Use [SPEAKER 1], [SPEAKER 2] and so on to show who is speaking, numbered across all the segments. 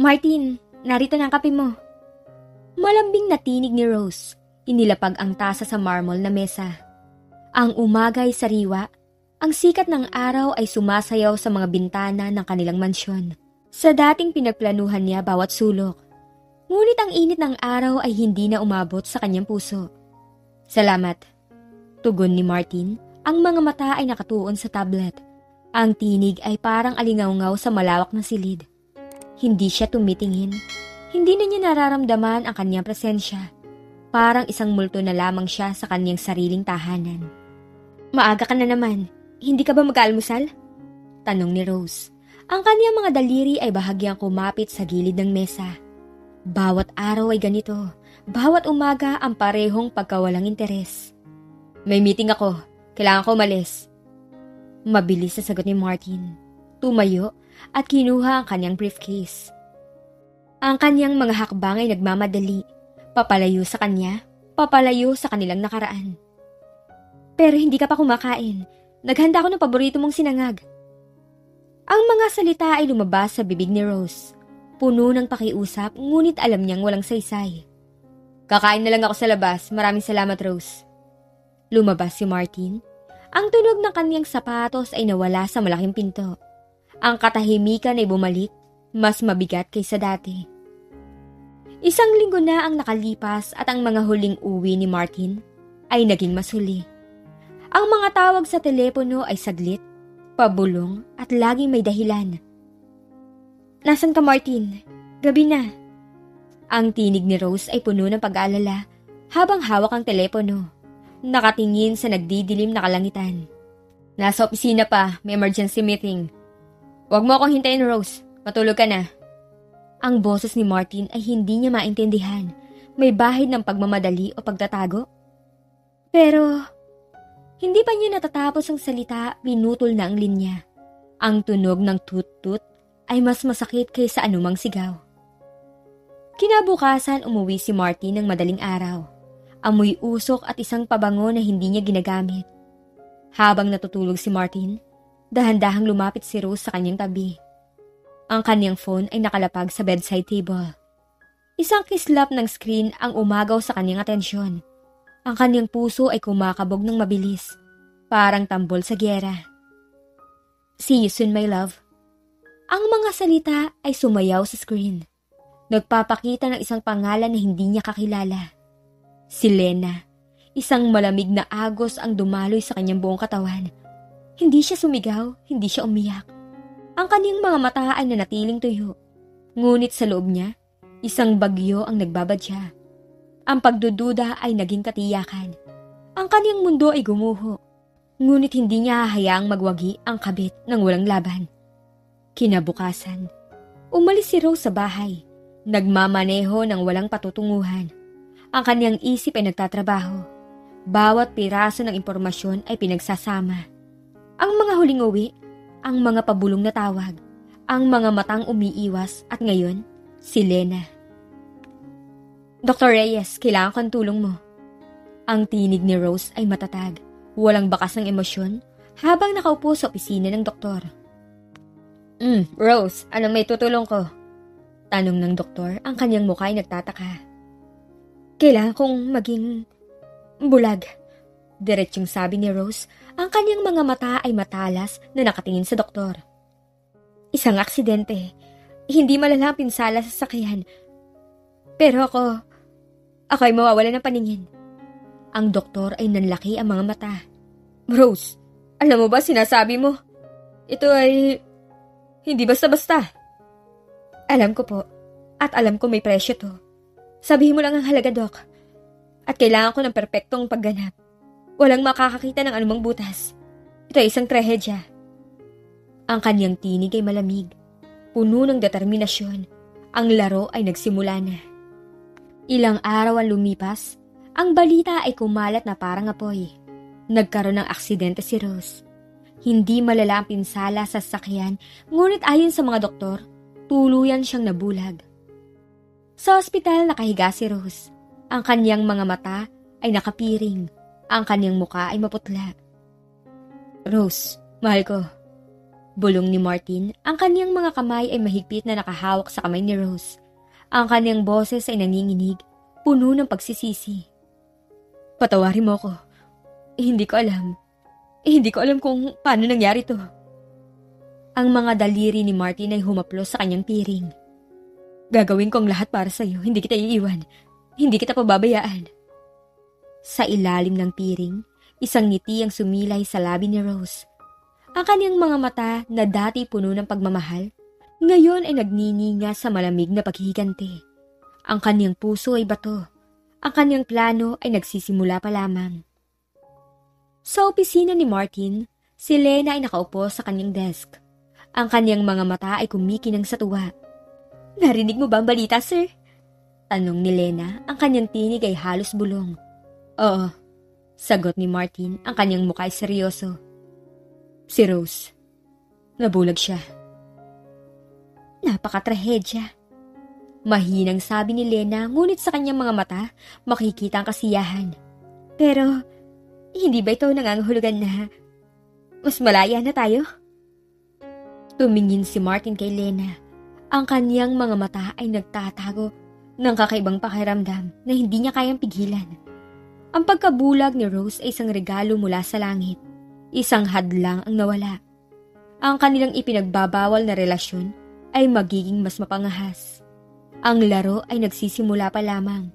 [SPEAKER 1] Martin, narito na ang kape mo. Malambing na tinig ni Rose. Inilapag ang tasa sa marble na mesa. Ang umaga ay sariwa. Ang sikat ng araw ay sumasayaw sa mga bintana ng kanilang mansyon. Sa dating pinagplanuhan niya bawat sulok. Ngunit ang init ng araw ay hindi na umabot sa kanyang puso. Salamat. Tugon ni Martin. Ang mga mata ay nakatuon sa tablet. Ang tinig ay parang alingaw-ngaw sa malawak na silid. Hindi siya tumitingin. Hindi na niya nararamdaman ang kanyang presensya. Parang isang multo na lamang siya sa kanyang sariling tahanan. Maaga ka na naman. Hindi ka ba mag-aalmusal? Tanong ni Rose. Ang kanyang mga daliri ay bahagyang kumapit sa gilid ng mesa. Bawat araw ay ganito. Bawat umaga ang parehong pagkawalang interes. May meeting ako. Kailangan ko umalis. Mabilis na sagot ni Martin. Tumayo at kinuha ang kanyang briefcase. Ang kanyang mga hakbang ay nagmamadali. Papalayo sa kanya, papalayo sa kanilang nakaraan. Pero hindi ka pa kumakain. Naghanda ako ng paborito mong sinangag. Ang mga salita ay lumabas sa bibig ni Rose. Puno ng pakiusap, ngunit alam niyang walang saysay. Kakain na lang ako sa labas. Maraming salamat, Rose. Lumabas si Martin. Ang tunog ng kanyang sapatos ay nawala sa malaking pinto. Ang katahimikan ay bumalik, mas mabigat kaysa dati. Isang linggo na ang nakalipas at ang mga huling uwi ni Martin ay naging masuli. Ang mga tawag sa telepono ay saglit, pabulong at laging may dahilan. Nasaan ka, Martin? Gabi na. Ang tinig ni Rose ay puno ng pag-aalala habang hawak ang telepono. Nakatingin sa nagdidilim na kalangitan. Nasa opisina pa, may emergency meeting. Huwag mo akong hintayin, Rose. Matulog ka na. Ang boses ni Martin ay hindi niya maintindihan. May bahid ng pagmamadali o pagtatago. Pero, hindi pa niya natatapos ang salita, pinutol na ang linya. Ang tunog ng tut-tut ay mas masakit kaysa anumang sigaw. Kinabukasan umuwi si Martin ng madaling araw. Amoy usok at isang pabango na hindi niya ginagamit. Habang natutulog si Martin, dahan-dahang lumapit si Rose sa kanyang tabi. Ang kanyang phone ay nakalapag sa bedside table. Isang kislap ng screen ang umagaw sa kanyang atensyon. Ang kanyang puso ay kumakabog ng mabilis, parang tambol sa gyera. See you soon, my love. Ang mga salita ay sumayaw sa screen. Nagpapakita ng isang pangalan na hindi niya kakilala. Si Lena. Isang malamig na agos ang dumaloy sa kanyang buong katawan. Hindi siya sumigaw, hindi siya umiyak. Ang kanyang mga mata ay nanatiling tuyo. Ngunit sa loob niya, isang bagyo ang nagbabadya. Ang pagdududa ay naging katiyakan. Ang kanyang mundo ay gumuho. Ngunit hindi niya hahayaang magwagi ang kabit ng walang laban. Kinabukasan, umalis si Rose sa bahay. Nagmamaneho ng walang patutunguhan. Ang kanyang isip ay nagtatrabaho. Bawat piraso ng impormasyon ay pinagsasama. Ang mga huling uwi, ang mga pabulong na tawag, ang mga matang umiiwas at ngayon, si Lena. Dr. Reyes, kailangan ko ang tulong mo. Ang tinig ni Rose ay matatag, walang bakas ng emosyon habang nakaupo sa opisina ng doktor. Rose, anong may tutulong ko? Tanong ng doktor, ang kanyang mukha ay nagtataka. Kailangan kong maging bulag. Diretsyong sabi ni Rose, ang kanyang mga mata ay matalas na nakatingin sa doktor. Isang aksidente. Hindi malala ang pinsala sa sakyan. Pero ako ay mawawala ng paningin. Ang doktor ay nanlaki ang mga mata. Rose, alam mo ba sinasabi mo? Ito ay hindi basta-basta. Alam ko po. At alam ko may presyo to. Sabihin mo lang ang halaga, Doc. At kailangan ko ng perpektong pagganap. Walang makakakita ng anumang butas. Ito ay isang trahedya. Ang kanyang tinig ay malamig. Puno ng determinasyon. Ang laro ay nagsimula na. Ilang araw ang lumipas, ang balita ay kumalat na parang apoy. Nagkaroon ng aksidente si Rose. Hindi malala ang pinsala sa sasakyan, ngunit ayon sa mga doktor, tuluyan siyang nabulag. Sa ospital nakahiga si Rose. Ang kanyang mga mata ay nakapiring. Ang kanyang muka ay maputla. Rose, mahal ko. Bulong ni Martin, ang kaniyang mga kamay ay mahigpit na nakahawak sa kamay ni Rose. Ang kaniyang boses ay nanginginig, puno ng pagsisisi. Patawarin mo ako. Hindi ko alam. Hindi ko alam kung paano nangyari to. Ang mga daliri ni Martin ay humaplos sa kanyang piring. Gagawin ko ang lahat para sa iyo. Hindi kita iiwan. Hindi kita pababayaan. Sa ilalim ng piring, isang ngiti ang sumilay sa labi ni Rose. Ang kaniyang mga mata na dati puno ng pagmamahal, ngayon ay nagnininga sa malamig na paghihiganti. Ang kaniyang puso ay bato. Ang kaniyang plano ay nagsisimula pa lamang. Sa opisina ni Martin, si Lena ay nakaupo sa kanyang desk. Ang kaniyang mga mata ay kumikinang sa tuwa. Narinig mo ba ang balita, sir? Tanong ni Lena, ang kanyang tinig ay halos bulong. Oo, sagot ni Martin, ang kanyang mukha ay seryoso. Si Rose. Nabulag siya. Napakatrahedya. Mahinang sabi ni Lena, ngunit sa kanyang mga mata, makikita ang kasiyahan. Pero, hindi ba ito nangangahulugan na mas malaya na tayo? Tumingin si Martin kay Lena. Ang kanyang mga mata ay nagtatago ng kakaibang pakiramdam na hindi niya kayang pigilan. Ang pagkabulag ni Rose ay isang regalo mula sa langit. Isang hadlang ang nawala. Ang kanilang ipinagbabawal na relasyon ay magiging mas mapangahas. Ang laro ay nagsisimula pa lamang.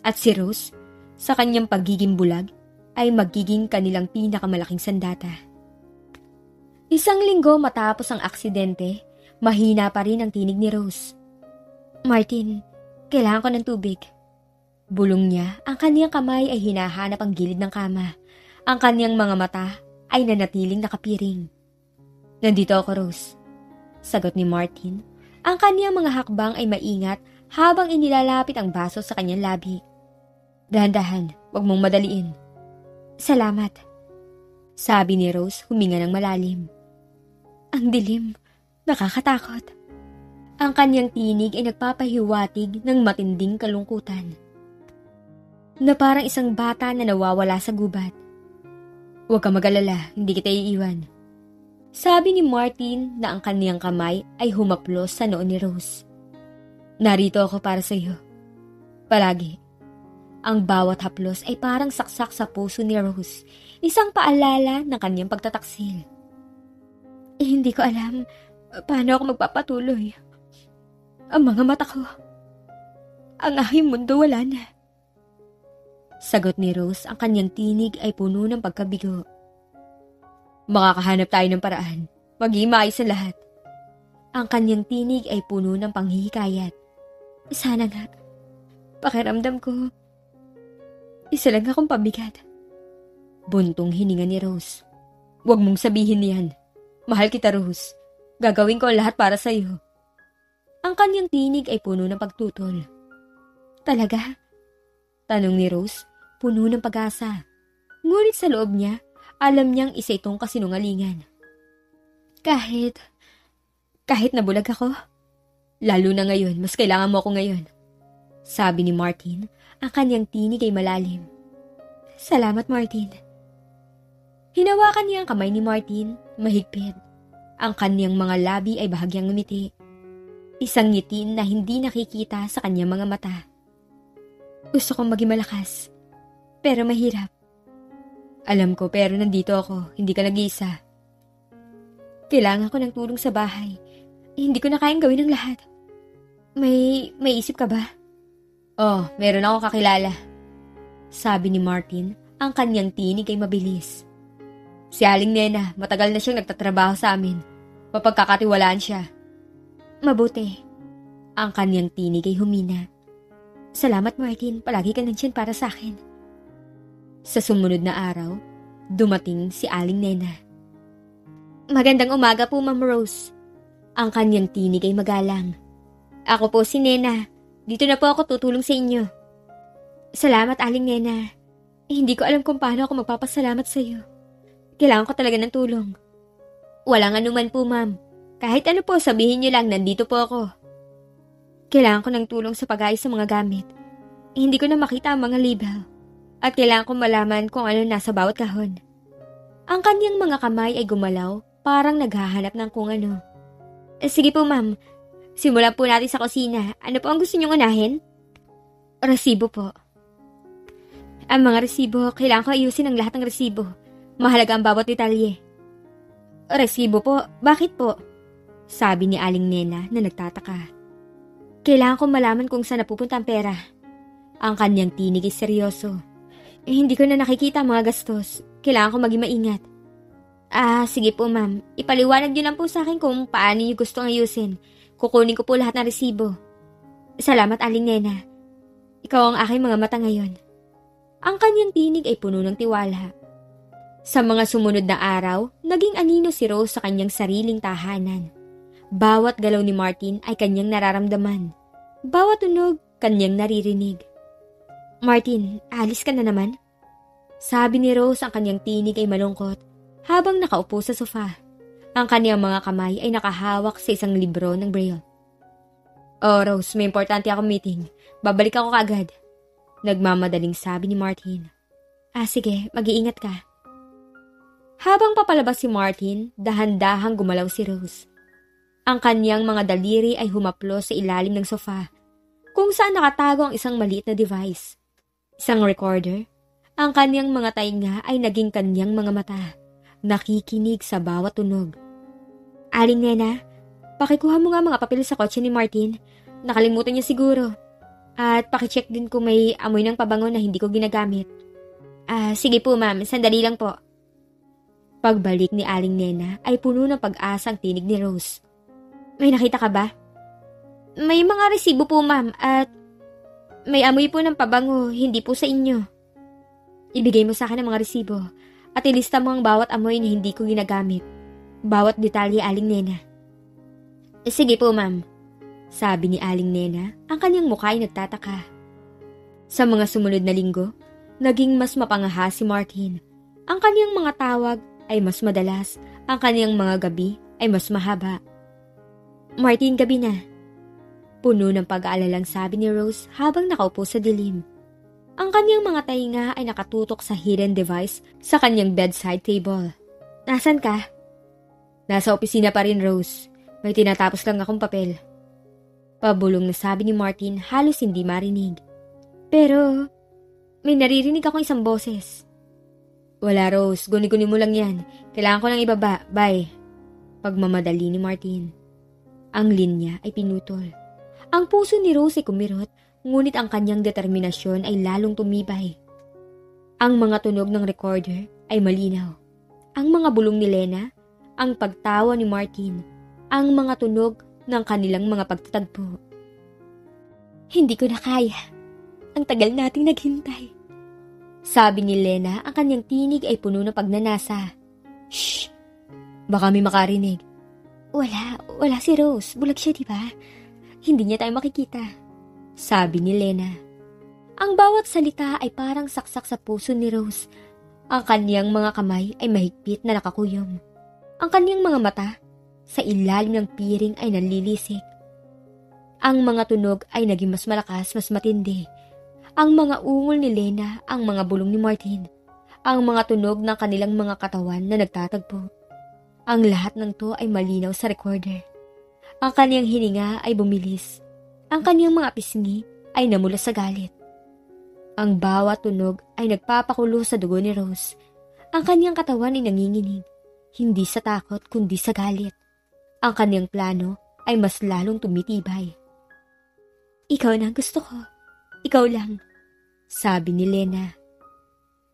[SPEAKER 1] At si Rose, sa kanyang pagiging bulag, ay magiging kanilang pinakamalaking sandata. Isang linggo matapos ang aksidente, mahina pa rin ang tinig ni Rose. Martin, kailangan ko ng tubig. Bulong niya, ang kaniyang kamay ay hinahanap ang gilid ng kama. Ang kaniyang mga mata ay nanatiling nakapiring. Nandito ako, Rose. Sagot ni Martin. Ang kaniyang mga hakbang ay maingat habang inilalapit ang baso sa kanyang labi. Dahan-dahan, wag mong madaliin. Salamat. Sabi ni Rose, huminga ng malalim. Ang dilim, nakakatakot. Ang kanyang tinig ay nagpapahiwatig ng matinding kalungkutan. Na parang isang bata na nawawala sa gubat. Huwag ka mag-alala, hindi kita iiwan. Sabi ni Martin na ang kaniyang kamay ay humaplos sa noo ni Rose. Narito ako para sa iyo. Palagi. Ang bawat haplos ay parang saksak sa puso ni Rose, isang paalala ng kaniyang pagtataksil. Hindi ko alam paano ako magpapatuloy. Ang mga mata ko. Ang aking mundo wala na. Sagot ni Rose, ang kanyang tinig ay puno ng pagkabigo. Makakahanap tayo ng paraan. Magiging maayos ang lahat. Ang kanyang tinig ay puno ng panghihikayat. Sana nga. Pakiramdam ko, isa lang akong pabigat. Buntong hininga ni Rose. Huwag mong sabihin yan. Mahal kita, Rose. Gagawin ko ang lahat para sa iyo. Ang kanyang tinig ay puno ng pagtutol. Talaga? Tanong ni Rose, puno ng pag-asa. Ngunit sa loob niya, alam niyang isa itong kasinungalingan. Kahit nabulag ako? Lalo na ngayon, mas kailangan mo ako ngayon. Sabi ni Martin, ang kanyang tinig ay malalim. Salamat, Martin. Hinawakan niya ang kamay ni Martin, mahigpit. Ang kanyang mga labi ay bahagyang ngumiti. Isang ngiti na hindi nakikita sa kanyang mga mata. Gusto kong maging malakas, pero mahirap. Alam ko, pero nandito ako, hindi ka nag-iisa. Kailangan ko ng tulong sa bahay. Hindi ko na kayang gawin ang lahat. May isip ka ba? Oh, meron akong kakilala. Sabi ni Martin, ang kanyang tinig ay mabilis. Si Aling Nena, matagal na siyang nagtatrabaho sa amin. Mapagkakatiwalaan siya. Mabuti. Ang kanyang tinig ay humina. Salamat, Martin. Palagi ka nandiyan para sa akin. Sa sumunod na araw, dumating si Aling Nena. Magandang umaga po, Ma'am Rose. Ang kanyang tinig ay magalang. Ako po si Nena. Dito na po ako tutulong sa inyo. Salamat, Aling Nena. Hindi ko alam kung paano ako magpapasalamat sa iyo. Kailangan ko talaga ng tulong. Walang anuman po, Ma'am. Kahit ano po, sabihin niyo lang, nandito po ako. Kailangan ko ng tulong sa pag-ayos sa mga gamit. Hindi ko na makita ang mga label. At kailangan ko malaman kung ano nasa bawat kahon. Ang kanyang mga kamay ay gumalaw, parang naghahanap ng kung ano. Sige po ma'am, simulan po natin sa kusina. Ano po ang gusto niyong unahin? Resibo po. Ang mga resibo, kailangan ko ayusin ang lahat ng resibo. Mahalaga ang bawat detalye. Resibo po? Bakit po? Sabi ni Aling Nena na nagtataka. Kailangan ko malaman kung saan napupunta ang pera. Ang kanyang tinig ay seryoso. Hindi ko na nakikita ang mga gastos. Kailangan ko maging maingat. Sige po ma'am. Ipaliwanag niyo lang po sa akin kung paano niyo gustong ayusin. Kukunin ko po lahat ng resibo. Salamat Aling Nena. Ikaw ang aking mga mata ngayon. Ang kanyang tinig ay puno ng tiwala. Sa mga sumunod na araw, naging anino si Rose sa kanyang sariling tahanan. Bawat galaw ni Martin ay kanyang nararamdaman. Bawat tunog, kanyang naririnig. Martin, alis ka na naman? Sabi ni Rose, ang kanyang tinig ay malungkot habang nakaupo sa sofa. Ang kanyang mga kamay ay nakahawak sa isang libro ng Braille. Oh Rose, may importante akong meeting. Babalik ako kaagad. Nagmamadaling sabi ni Martin. Sige, mag-iingat ka. Habang papalabas si Martin, dahan-dahang gumalaw si Rose. Ang kanyang mga daliri ay humaplos sa ilalim ng sofa, kung saan nakatago ang isang maliit na device. Isang recorder. Ang kanyang mga tainga ay naging kanyang mga mata, nakikinig sa bawat tunog. Aling Nena, pakikuha mo nga mga papel sa kotse ni Martin. Nakalimutan niya siguro. At pakicheck din kung may amoy ng pabango na hindi ko ginagamit. Sige po ma'am, sandali lang po. Pagbalik ni Aling Nena ay puno ng pag-asa ang tinig ni Rose. May nakita ka ba? May mga resibo po ma'am at may amoy po ng pabango, hindi po sa inyo. Ibigay mo sa akin ang mga resibo at ilista mo ang bawat amoy na hindi ko ginagamit. Bawat detalye Aling Nena. Sige po ma'am. Sabi ni Aling Nena, ang kanyang mukha ay nagtataka. Sa mga sumunod na linggo, naging mas mapangahas si Martin. Ang kanyang mga tawag ay mas madalas, ang kanyang mga gabi ay mas mahaba. Martin, gabi na. Puno ng pag-aalalang sabi ni Rose habang nakaupo sa dilim. Ang kanyang mga tainga ay nakatutok sa hidden device sa kanyang bedside table. Nasaan ka? Nasa opisina pa rin, Rose. May tinatapos lang akong papel. Pabulong na sabi ni Martin, halos hindi marinig. Pero, may naririnig akong isang boses. Wala Rose, guni-guni mo lang yan. Kailangan ko lang ibaba, bye. Pagmamadali ni Martin. Ang linya ay pinutol. Ang puso ni Rose ay kumirot, ngunit ang kanyang determinasyon ay lalong tumibay. Ang mga tunog ng recorder ay malinaw. Ang mga bulong ni Lena, ang pagtawa ni Martin, ang mga tunog ng kanilang mga pagtatagpo. Hindi ko na kaya. Ang tagal nating naghintay. Sabi ni Lena, ang kanyang tinig ay puno ng pagnanasa. Shh! Baka may makarinig. Wala si Rose. Bulag siya, diba? Hindi niya tayo makikita. Sabi ni Lena. Ang bawat salita ay parang saksak sa puso ni Rose. Ang kanyang mga kamay ay mahigpit na nakakuyom. Ang kanyang mga mata sa ilalim ng piring ay nanlilisik. Ang mga tunog ay naging mas malakas, mas matindi. Ang mga ungol ni Lena, ang mga bulong ni Martin, ang mga tunog ng kanilang mga katawan na nagtatagpo. Ang lahat ng to ay malinaw sa recorder. Ang kanyang hininga ay bumilis. Ang kanyang mga pisngi ay namula sa galit. Ang bawat tunog ay nagpapakulo sa dugo ni Rose. Ang kanyang katawan ay nanginginig, hindi sa takot kundi sa galit. Ang kanyang plano ay mas lalong tumitibay. Ikaw na ang gusto ko. Ikaw lang, sabi ni Lena.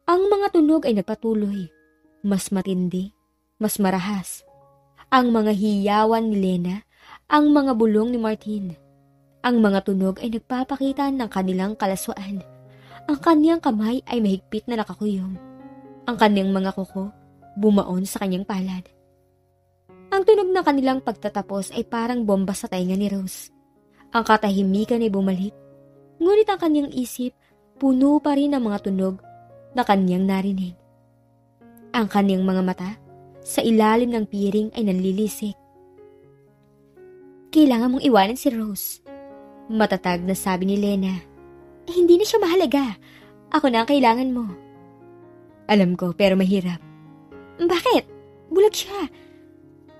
[SPEAKER 1] Ang mga tunog ay nagpatuloy. Mas matindi, mas marahas. Ang mga hiyawan ni Lena, ang mga bulong ni Martin. Ang mga tunog ay nagpapakita ng kanilang kalaswaan. Ang kanyang kamay ay mahigpit na nakakuyom. Ang kanyang mga kuko bumaon sa kanyang palad. Ang tunog ng kanilang pagtatapos ay parang bomba sa tainga ni Rose. Ang katahimikan ay bumalik, ngunit ang kanyang isip puno pa rin ng mga tunog na kanyang narinig. Ang kanyang mga mata sa ilalim ng piring ay nanlilisik. Kailangan mong iwanan si Rose. Matatag na sabi ni Lena. Hindi na siya mahalaga. Ako na ang kailangan mo. Alam ko, pero mahirap. Bakit? Bulag siya.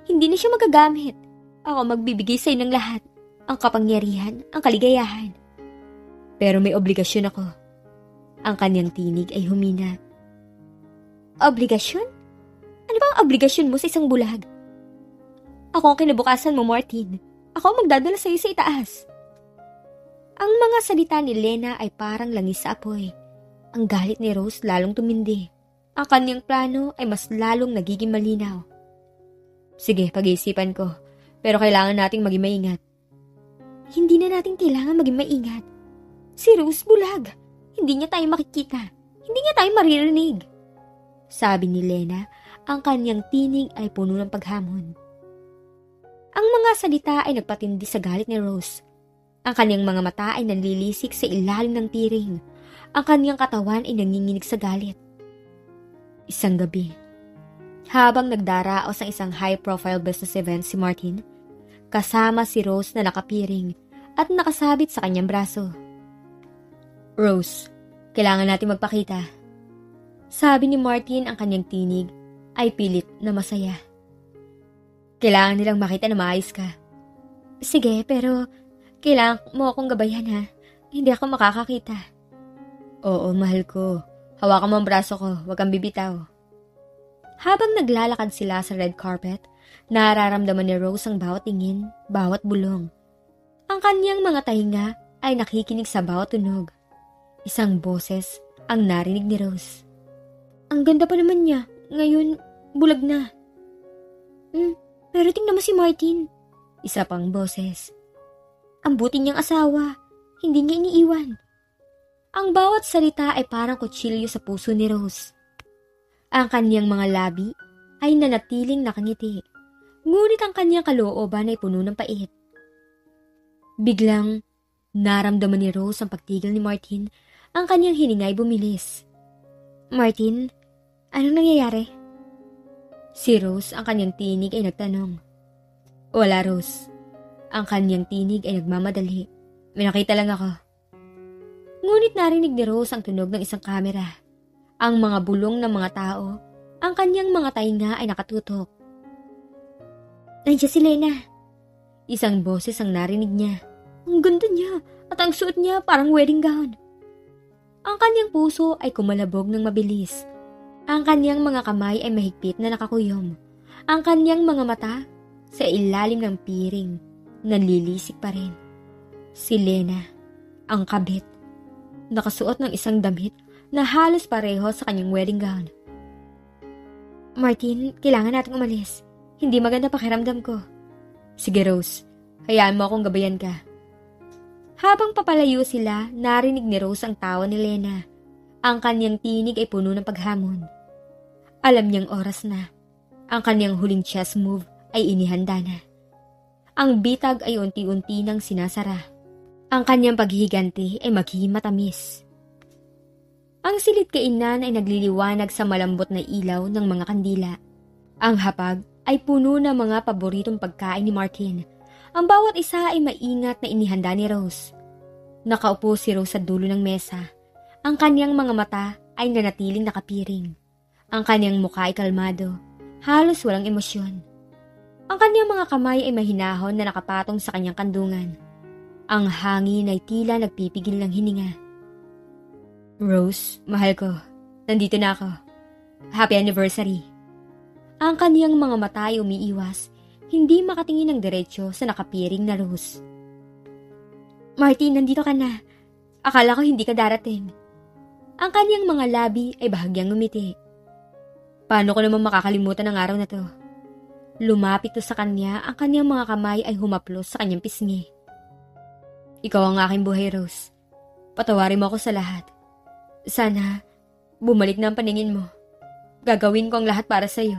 [SPEAKER 1] Hindi na siya magagamit. Ako magbibigay sa'yo ng lahat. Ang kapangyarihan, ang kaligayahan. Pero may obligasyon ako. Ang kanyang tinig ay humina. Obligasyon? Ano bang obligasyon mo sa isang bulag? Ako ang kinabukasan mo, Martin. Ako ang magdadala sa'yo sa itaas. Ang mga salita ni Lena ay parang langis sa apoy. Ang galit ni Rose lalong tumindi. Ang kanyang plano ay mas lalong nagiging malinaw. Sige, pag-iisipan ko. Pero kailangan nating maging maingat. Hindi na natin kailangan maging maingat. Si Rose bulag. Hindi niya tayo makikita. Hindi niya tayo maririnig. Sabi ni Lena, ang kanyang tinig ay puno ng paghamon. Ang mga salita ay nagpatindi sa galit ni Rose. Ang kanyang mga mata ay nanlilisik sa ilalim ng tiring. Ang kanyang katawan ay nanginginig sa galit. Isang gabi, habang nagdaraos ang isang high-profile business event si Martin, kasama si Rose na nakapiring at nakasabit sa kanyang braso. Rose, kailangan natin magpakita. Sabi ni Martin, ang kanyang tinig ay pilit na masaya. Kailangan nilang makita na maayos ka. Sige, pero kailangan mo akong gabayan ha. Hindi ako makakakita. Oo, mahal ko. Hawakan mo ang braso ko, huwag kang bibitaw. Habang naglalakad sila sa red carpet, nararamdaman ni Rose ang bawat tingin, bawat bulong. Ang kanyang mga tainga ay nakikinig sa bawat tunog. Isang boses ang narinig ni Rose. Ang ganda pa naman niya, ngayon bulag na. Pero tingnan mo si Martin. Isa pang boses. Ang buti niyang asawa, hindi niya iniiwan. Ang bawat salita ay parang kutsilyo sa puso ni Rose. Ang kanyang mga labi ay nanatiling nakangiti, ngunit ang kanyang kalooban ay puno ng pait. Biglang, naramdaman ni Rose ang pagtigil ni Martin, ang kanyang hininga ay bumilis. Martin, anong nangyayari? Si Rose, ang kanyang tinig ay nagtanong. Wala, Rose. Ang kanyang tinig ay nagmamadali. May nakita lang ako. Ngunit narinig ni Rose ang tunog ng isang kamera. Ang mga bulong ng mga tao, ang kanyang mga tainga ay nakatutok. Nandiyan si Lena. Isang boses ang narinig niya. Ang ganda niya at ang suot niya parang wedding gown. Ang kanyang puso ay kumalabog ng mabilis. Ang kanyang mga kamay ay mahigpit na nakakuyom. Ang kanyang mga mata sa ilalim ng piring, nanlilisik pa rin. Si Lena, ang kabit, nakasuot ng isang damit na halos pareho sa kanyang wedding gown. Martin, kailangan nating umalis. Hindi maganda pakiramdam ko. Sige Rose, hayaan mo akong gabayan ka. Habang papalayo sila, narinig ni Rose ang tawa ni Lena. Ang kanyang tinig ay puno ng paghamon. Alam niyang oras na. Ang kanyang huling chess move ay inihanda na. Ang bitag ay unti-unti nang sinasara. Ang kanyang paghihiganti ay magiging matamis. Ang silid kainan ay nagliliwanag sa malambot na ilaw ng mga kandila. Ang hapag ay puno ng mga paboritong pagkain ni Martin. Ang bawat isa ay maingat na inihanda ni Rose. Nakaupo si Rose sa dulo ng mesa. Ang kanyang mga mata ay nanatiling nakapiring. Ang kanyang mukha ay kalmado, halos walang emosyon. Ang kanyang mga kamay ay mahinahon na nakapatong sa kanyang kandungan. Ang hangin ay tila nagpipigil ng hininga. Rose, mahal ko, nandito na ako. Happy anniversary. Ang kaniyang mga mata ay umiiwas, hindi makatingin ng diretsyo sa nakapiring na Rose. Martin, nandito ka na. Akala ko hindi ka darating. Ang kaniyang mga labi ay bahagyang ngumiti. Paano ko naman makakalimutan ang araw na to? Lumapit to sa kanya, ang kaniyang mga kamay ay humaplos sa kanyang pisngi. Ikaw ang aking buhay, Rose. Patawarin mo ako sa lahat. Sana, bumalik na ang paningin mo. Gagawin ko ang lahat para sa iyo.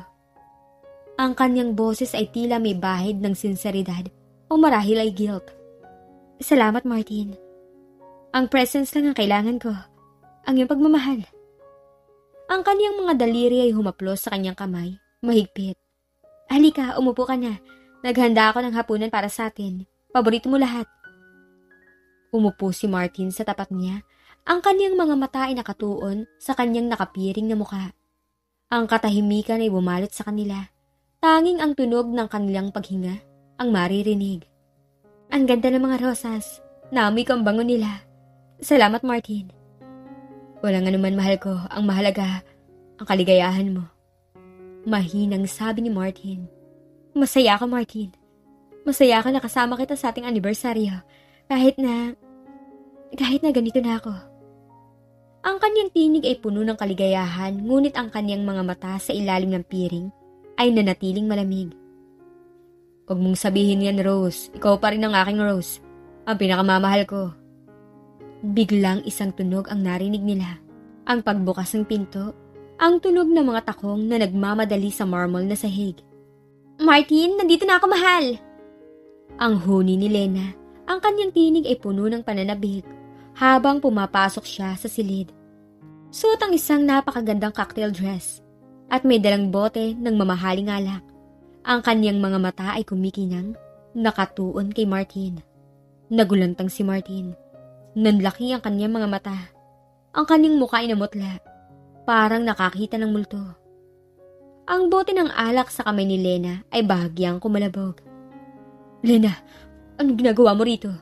[SPEAKER 1] Ang kanyang boses ay tila may bahid ng sinseridad o marahil ay guilt. Salamat, Martin. Ang presence lang ang kailangan ko. Ang iyong pagmamahal. Ang kanyang mga daliri ay humaplos sa kanyang kamay, mahigpit. Halika, umupo ka na. Naghanda ako ng hapunan para sa atin. Paborito mo lahat. Umupo si Martin sa tapat niya. Ang kanyang mga mata ay nakatuon sa kanyang nakapiring na mukha. Ang katahimikan ay bumalot sa kanila. Tanging ang tunog ng kanilang paghinga ang maririnig. Ang ganda ng mga rosas. Naamoy ko ang bango nila. Salamat, Martin. Walang anuman, mahal ko. Ang mahalaga, ang kaligayahan mo. Mahinang sabi ni Martin. Masaya ako, Martin. Masaya ako na kasama kita sa ating anibersaryo. Kahit na ganito na ako. Ang kanyang tinig ay puno ng kaligayahan, ngunit ang kanyang mga mata sa ilalim ng piring ay nanatiling malamig. Huwag mong sabihin yan, Rose. Ikaw pa rin ang aking Rose. Ang pinakamamahal ko. Biglang isang tunog ang narinig nila. Ang pagbukas ng pinto, ang tunog ng mga takong na nagmamadali sa marmol na sahig. Martin, nandito na ako, mahal! Ang huni ni Lena. Ang kanyang tinig ay puno ng pananabik habang pumapasok siya sa silid. Suot ang isang napakagandang cocktail dress at may dalang bote ng mamahaling alak. Ang kanyang mga mata ay kumikinang, nakatuon kay Martin. Nagulantang si Martin. Nanlaki ang kanyang mga mata. Ang kanyang mukha ay namutla. Parang nakakita ng multo. Ang bote ng alak sa kamay ni Lena ay bahagyang kumalabog. Lena, anong ginagawa mo rito?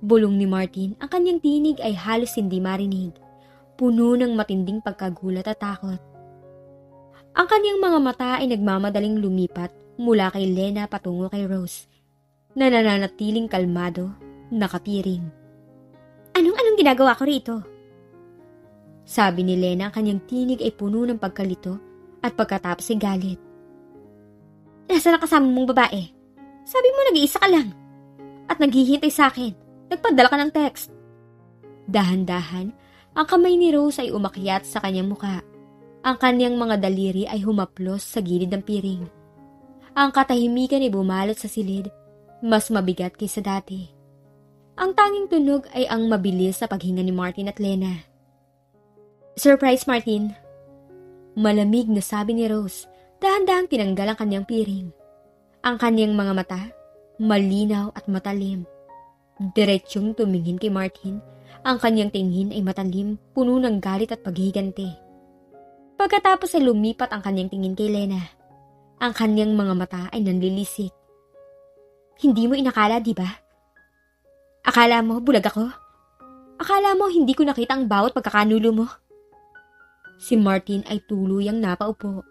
[SPEAKER 1] Bulong ni Martin, ang kanyang tinig ay halos hindi marinig. Puno ng matinding pagkagulat at takot. Ang kanyang mga mata ay nagmamadaling lumipat mula kay Lena patungo kay Rose, na nananatiling kalmado, nakatiring. Anong ginagawa ko rito? Sabi ni Lena, ang kanyang tinig ay puno ng pagkalito at pagkatapos ay galit. Nasaan ang kasama mong babae? Sabi mo nag-iisa ka lang. At naghihintay sa akin. Nagpadala ka ng text. Dahan-dahan, ang kamay ni Rose ay umakyat sa kanyang muka. Ang kanyang mga daliri ay humaplos sa gilid ng piring. Ang katahimikan ay bumalot sa silid, mas mabigat kaysa dati. Ang tanging tunog ay ang mabilis sa paghinga ni Martin at Lena. Surprise, Martin. Malamig na sabi ni Rose, dahan-dahang tinanggal ang kanyang piring. Ang kanyang mga mata, malinaw at matalim. Diretsyong tumingin kay Martin, ang kanyang tingin ay matalim, puno ng galit at paghihiganti. Pagkatapos ay lumipat ang kanyang tingin kay Lena. Ang kanyang mga mata ay nanlilisik. Hindi mo inakala, di ba? Akala mo bulag ako? Akala mo hindi ko nakita ang bawat pagkakanulo mo? Si Martin ay tuluyang napaupo.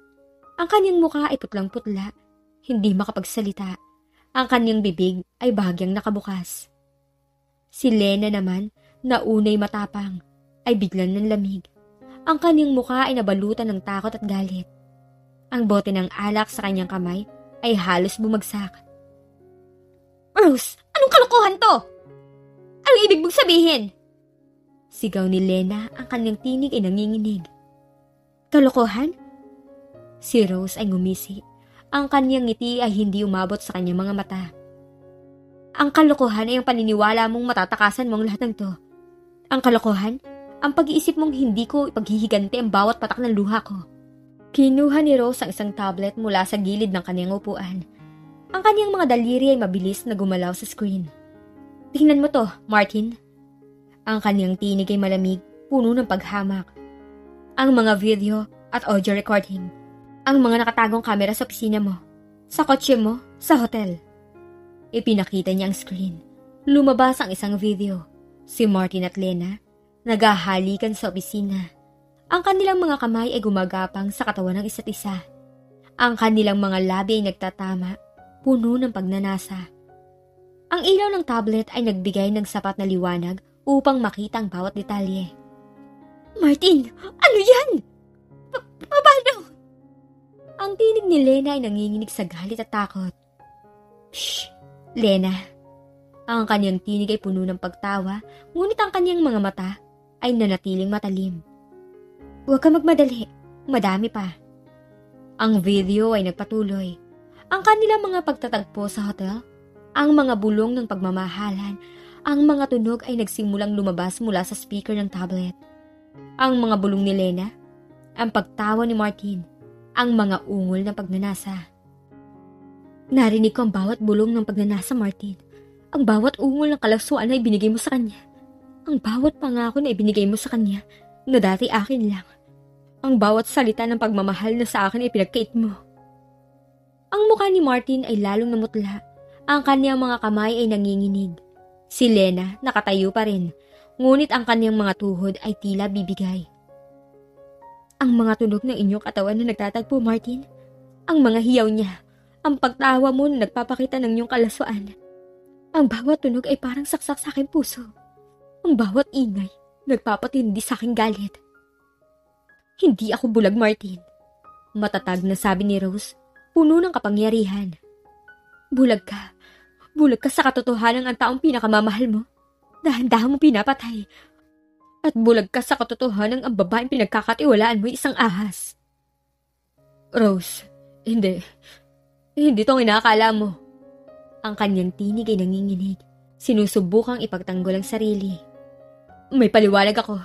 [SPEAKER 1] Ang kanyang mukha ay putlang-putla, hindi makapagsalita. Ang kanyang bibig ay bahagyang nakabukas. Si Lena naman, na unay matapang, ay biglang nanlamig. Ang kanyang mukha ay nabalutan ng takot at galit. Ang bote ng alak sa kanyang kamay ay halos bumagsak. Rose, anong kalokohan to? Anong ibig mong sabihin? Sigaw ni Lena, ang kanyang tinig ay nanginginig. Kalokohan? Si Rose ay ngumisi. Ang kanyang ngiti ay hindi umabot sa kanyang mga mata. Ang kalokohan ay ang paniniwala mong matatakasan mo ang lahat ng to. Ang kalokohan? Ang pag-iisip mong hindi ko ipaghihiganti ang bawat patak ng luha ko. Kinuha ni Rose ang isang tablet mula sa gilid ng kanyang upuan. Ang kanyang mga daliri ay mabilis na gumalaw sa screen. Tingnan mo to, Martin. Ang kanyang tinig ay malamig, puno ng paghamak. Ang mga video at audio recording. Ang mga nakatagong kamera sa opisina mo, sa kotse mo, sa hotel. Ipinakita niya ang screen. Lumabas ang isang video. Si Martin at Lena naghahalikan sa opisina. Ang kanilang mga kamay ay gumagapang sa katawan ng isa't isa. Ang kanilang mga labi ay nagtatama, puno ng pagnanasa. Ang ilaw ng tablet ay nagbigay ng sapat na liwanag upang makita ang bawat detalye. Martin, ano yan? Paano? Ang tinig ni Lena ay nanginginig sa galit at takot. Shh, Lena. Ang kanyang tinig ay puno ng pagtawa, ngunit ang kanyang mga mata ay nanatiling matalim. Huwag ka magmadali, madami pa. Ang video ay nagpatuloy. Ang kanilang mga pagtatagpo sa hotel, ang mga bulong ng pagmamahalan, ang mga tunog ay nagsimulang lumabas mula sa speaker ng tablet. Ang mga bulong ni Lena, ang pagtawa ni Martin, ang mga ungol ng pagnanasa. Narinig ko ang bawat bulong ng pagnanasa, Martin. Ang bawat ungol ng kalasuan na ibinigay mo sa kanya. Ang bawat pangako na ibinigay mo sa kanya na dati akin lang. Ang bawat salita ng pagmamahal na sa akin ay pinagkait mo. Ang mukha ni Martin ay lalong namutla. Ang kanyang mga kamay ay nanginginig. Si Lena nakatayo pa rin, ngunit ang kanyang mga tuhod ay tila bibigay. Ang mga tunog ng inyong katawan na nagtatagpo, Martin. Ang mga hiyaw niya. Ang pagtawa mo na nagpapakita ng iyong kalaswaan. Ang bawat tunog ay parang saksak sa aking puso. Ang bawat ingay, nagpapatindi sa aking galit. Hindi ako bulag, Martin. Matatag na sabi ni Rose, puno ng kapangyarihan. Bulag ka. Bulag ka sa katotohanan ang taong pinakamamahal mo. Dahan-dahan mo pinapatay. At bulag ka sa katotohanan ang babaeng pinagkakatiwalaan mo isang ahas. Rose, hindi. Hindi tong inaakala mo. Ang kanyang tinig ay nanginginig. Sinusubukang ipagtanggol ang sarili. May paliwanag ako.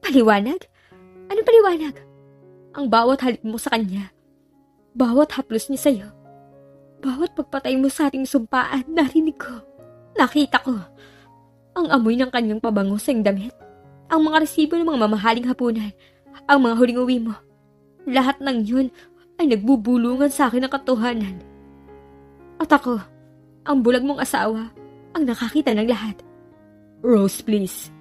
[SPEAKER 1] Paliwanag? Ano paliwanag? Ang bawat halik mo sa kanya. Bawat haplos niya sa'yo. Bawat pagpatay mo sa ating sumpaan, narinig ko. Nakita ko. Ang amoy ng kanyang pabango sa iyong damit. Ang mga resibo ng mga mamahaling hapunan. Ang mga huling uwi mo. Lahat ng yun ay nagbubulungan sa akin ng katotohanan. At ako, ang bulag mong asawa, ang nakakita ng lahat. Rose, please.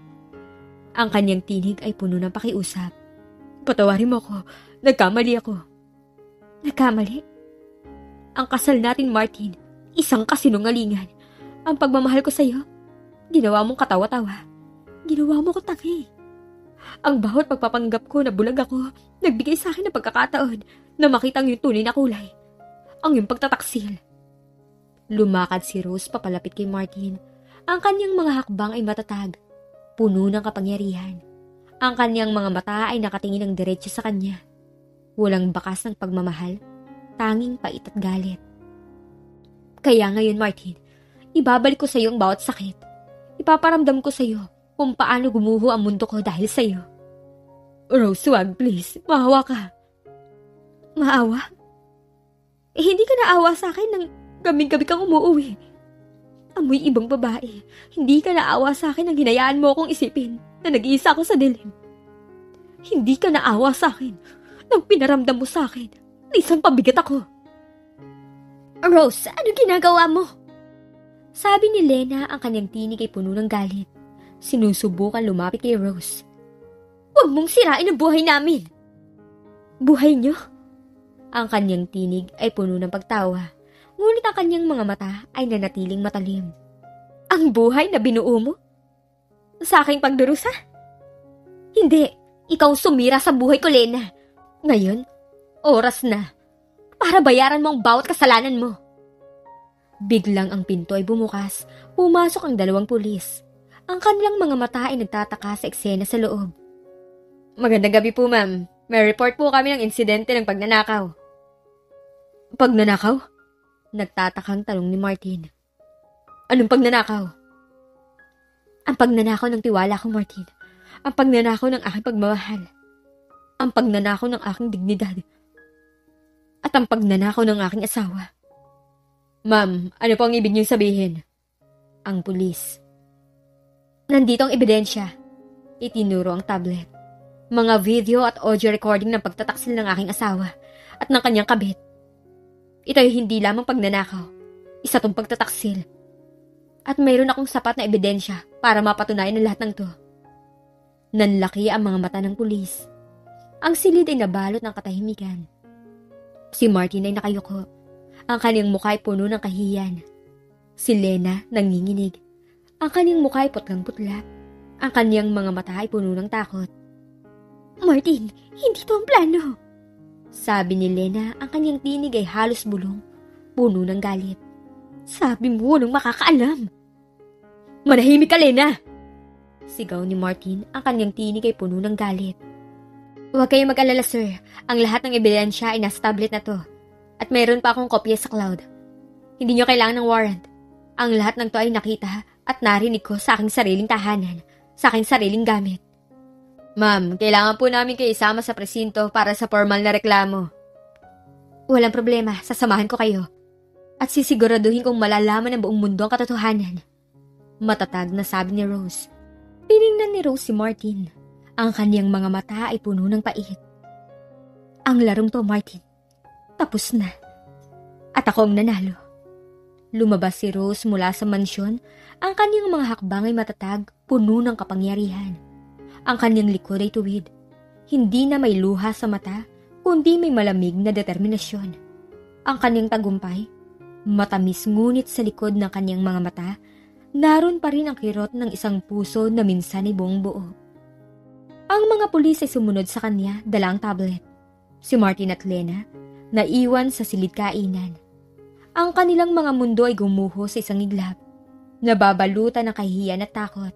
[SPEAKER 1] Ang kanyang tinig ay puno ng pakiusap. Patawarin mo ko. Nagkamali ako. Nagkamali? Ang kasal natin, Martin, isang kasinungalingan. Ang pagmamahal ko sa'yo, ginawa mong katawa-tawa. Ginawa mo ko tangi. Ang bawat pagpapanggap ko na bulag ako, nagbigay sa akin ng pagkakataon na makita ang iyong tunay na kulay. Ang iyong pagtataksil. Lumakad si Rose papalapit kay Martin. Ang kanyang mga hakbang ay matatag, puno ng kapangyarihan. Ang kanyang mga mata ay nakatingin ng diretso sa kanya. Walang bakas ng pagmamahal, tanging pait at galit. Kaya ngayon, Martin, ibabalik ko sa iyo ang bawat sakit. Ipaparamdam ko sa iyo kung paano gumuho ang mundo ko dahil sa iyo. Rose, wag, please. Maawa ka. Maawa? Hindi ka naawa sa akin nang gabing-gabi kang umuuwi. Amoy ibang babae. Hindi ka naawa sa akin nang hinayaan mo akong isipin na nag-iisa ako sa dilim. Hindi ka naawa sa akin nang pinaramdam mo sa akin na isang pabigat ako. Rose, ano ginagawa mo? Sabi ni Lena, ang kanyang tinig ay puno ng galit. Sinusubukan lumapit kay Rose. Huwag mong sirain ang buhay namin. Buhay niyo? Ang kanyang tinig ay puno ng pagtawa. Ngunit ang kanyang mga mata ay nanatiling matalim. Ang buhay na binuo mo? Sa aking pagdurusa? Hindi. Ikaw sumira sa buhay ko, Lena. Ngayon, oras na para bayaran mo ang bawat kasalanan mo. Biglang ang pinto ay bumukas. Pumasok ang dalawang pulis. Ang kanilang mga mata ay nagtataka sa eksena sa loob. Magandang gabi po, ma'am. May report po kami ng insidente ng pagnanakaw. Pagnanakaw? Nagtatakang tanong ni Martin. Anong pagnanakaw? Ang pagnanakaw ng tiwala ko, Martin. Ang pagnanakaw ng aking pagmamahal. Ang pagnanakaw ng aking dignidad. At ang pagnanakaw ng aking asawa. Ma'am, ano po ang ibig niyong sabihin? Ang pulis. Nandito ang ebidensya. Itinuro ang tablet. Mga video at audio recording ng pagtataksil ng aking asawa at ng kanyang kabit. Ito ay hindi lamang pagnanakaw. Isa tong pagtataksil. At mayroon akong sapat na ebidensya para mapatunayan ang lahat ng to. Nanlaki ang mga mata ng pulis. Ang silid ay nabalot ng katahimikan. Si Martin ay nakayuko. Ang kanyang mukha ay puno ng kahihiyan. Si Lena nanginginig. Ang kanyang mukha ay putlang-putla. Ang kanyang mga mata ay puno ng takot. Martin, hindi to ang plano. Sabi ni Lena, ang kanyang tinig ay halos bulong, puno ng galit. Sabi mo, walang makakaalam. Manahimik ka, Lena! Sigaw ni Martin, ang kanyang tinig ay puno ng galit. Huwag kayong mag-alala, sir. Ang lahat ng ebidensya ay nasa tablet na to. At mayroon pa akong kopya sa cloud. Hindi nyo kailangan ng warrant. Ang lahat ng to ay nakita at narinig ko sa aking sariling tahanan, sa aking sariling gamit. Ma'am, kailangan po namin kayo isama sa presinto para sa formal na reklamo. Walang problema, sasamahan ko kayo. At sisiguraduhin kong malalaman ng buong mundo ang katotohanan. Matatag na sabi ni Rose. Tiningnan ni Rose si Martin. Ang kaniyang mga mata ay puno ng pait. Ang larong to, Martin. Tapos na. At ako ang nanalo. Lumabas si Rose mula sa mansyon. Ang kanyang mga hakbang ay matatag, puno ng kapangyarihan. Ang kanyang likod ay tuwid. Hindi na may luha sa mata, kundi may malamig na determinasyon. Ang kanyang tagumpay, matamis ngunit sa likod ng kanyang mga mata, naroon pa rin ang kirot ng isang puso na minsan ay buong buo. Ang mga pulis ay sumunod sa kanya, dala ang tablet. Si Martin at Lena, naiwan sa silid kainan. Ang kanilang mga mundo ay gumuho sa isang iglap, nababalutan ng kahihiyan at takot.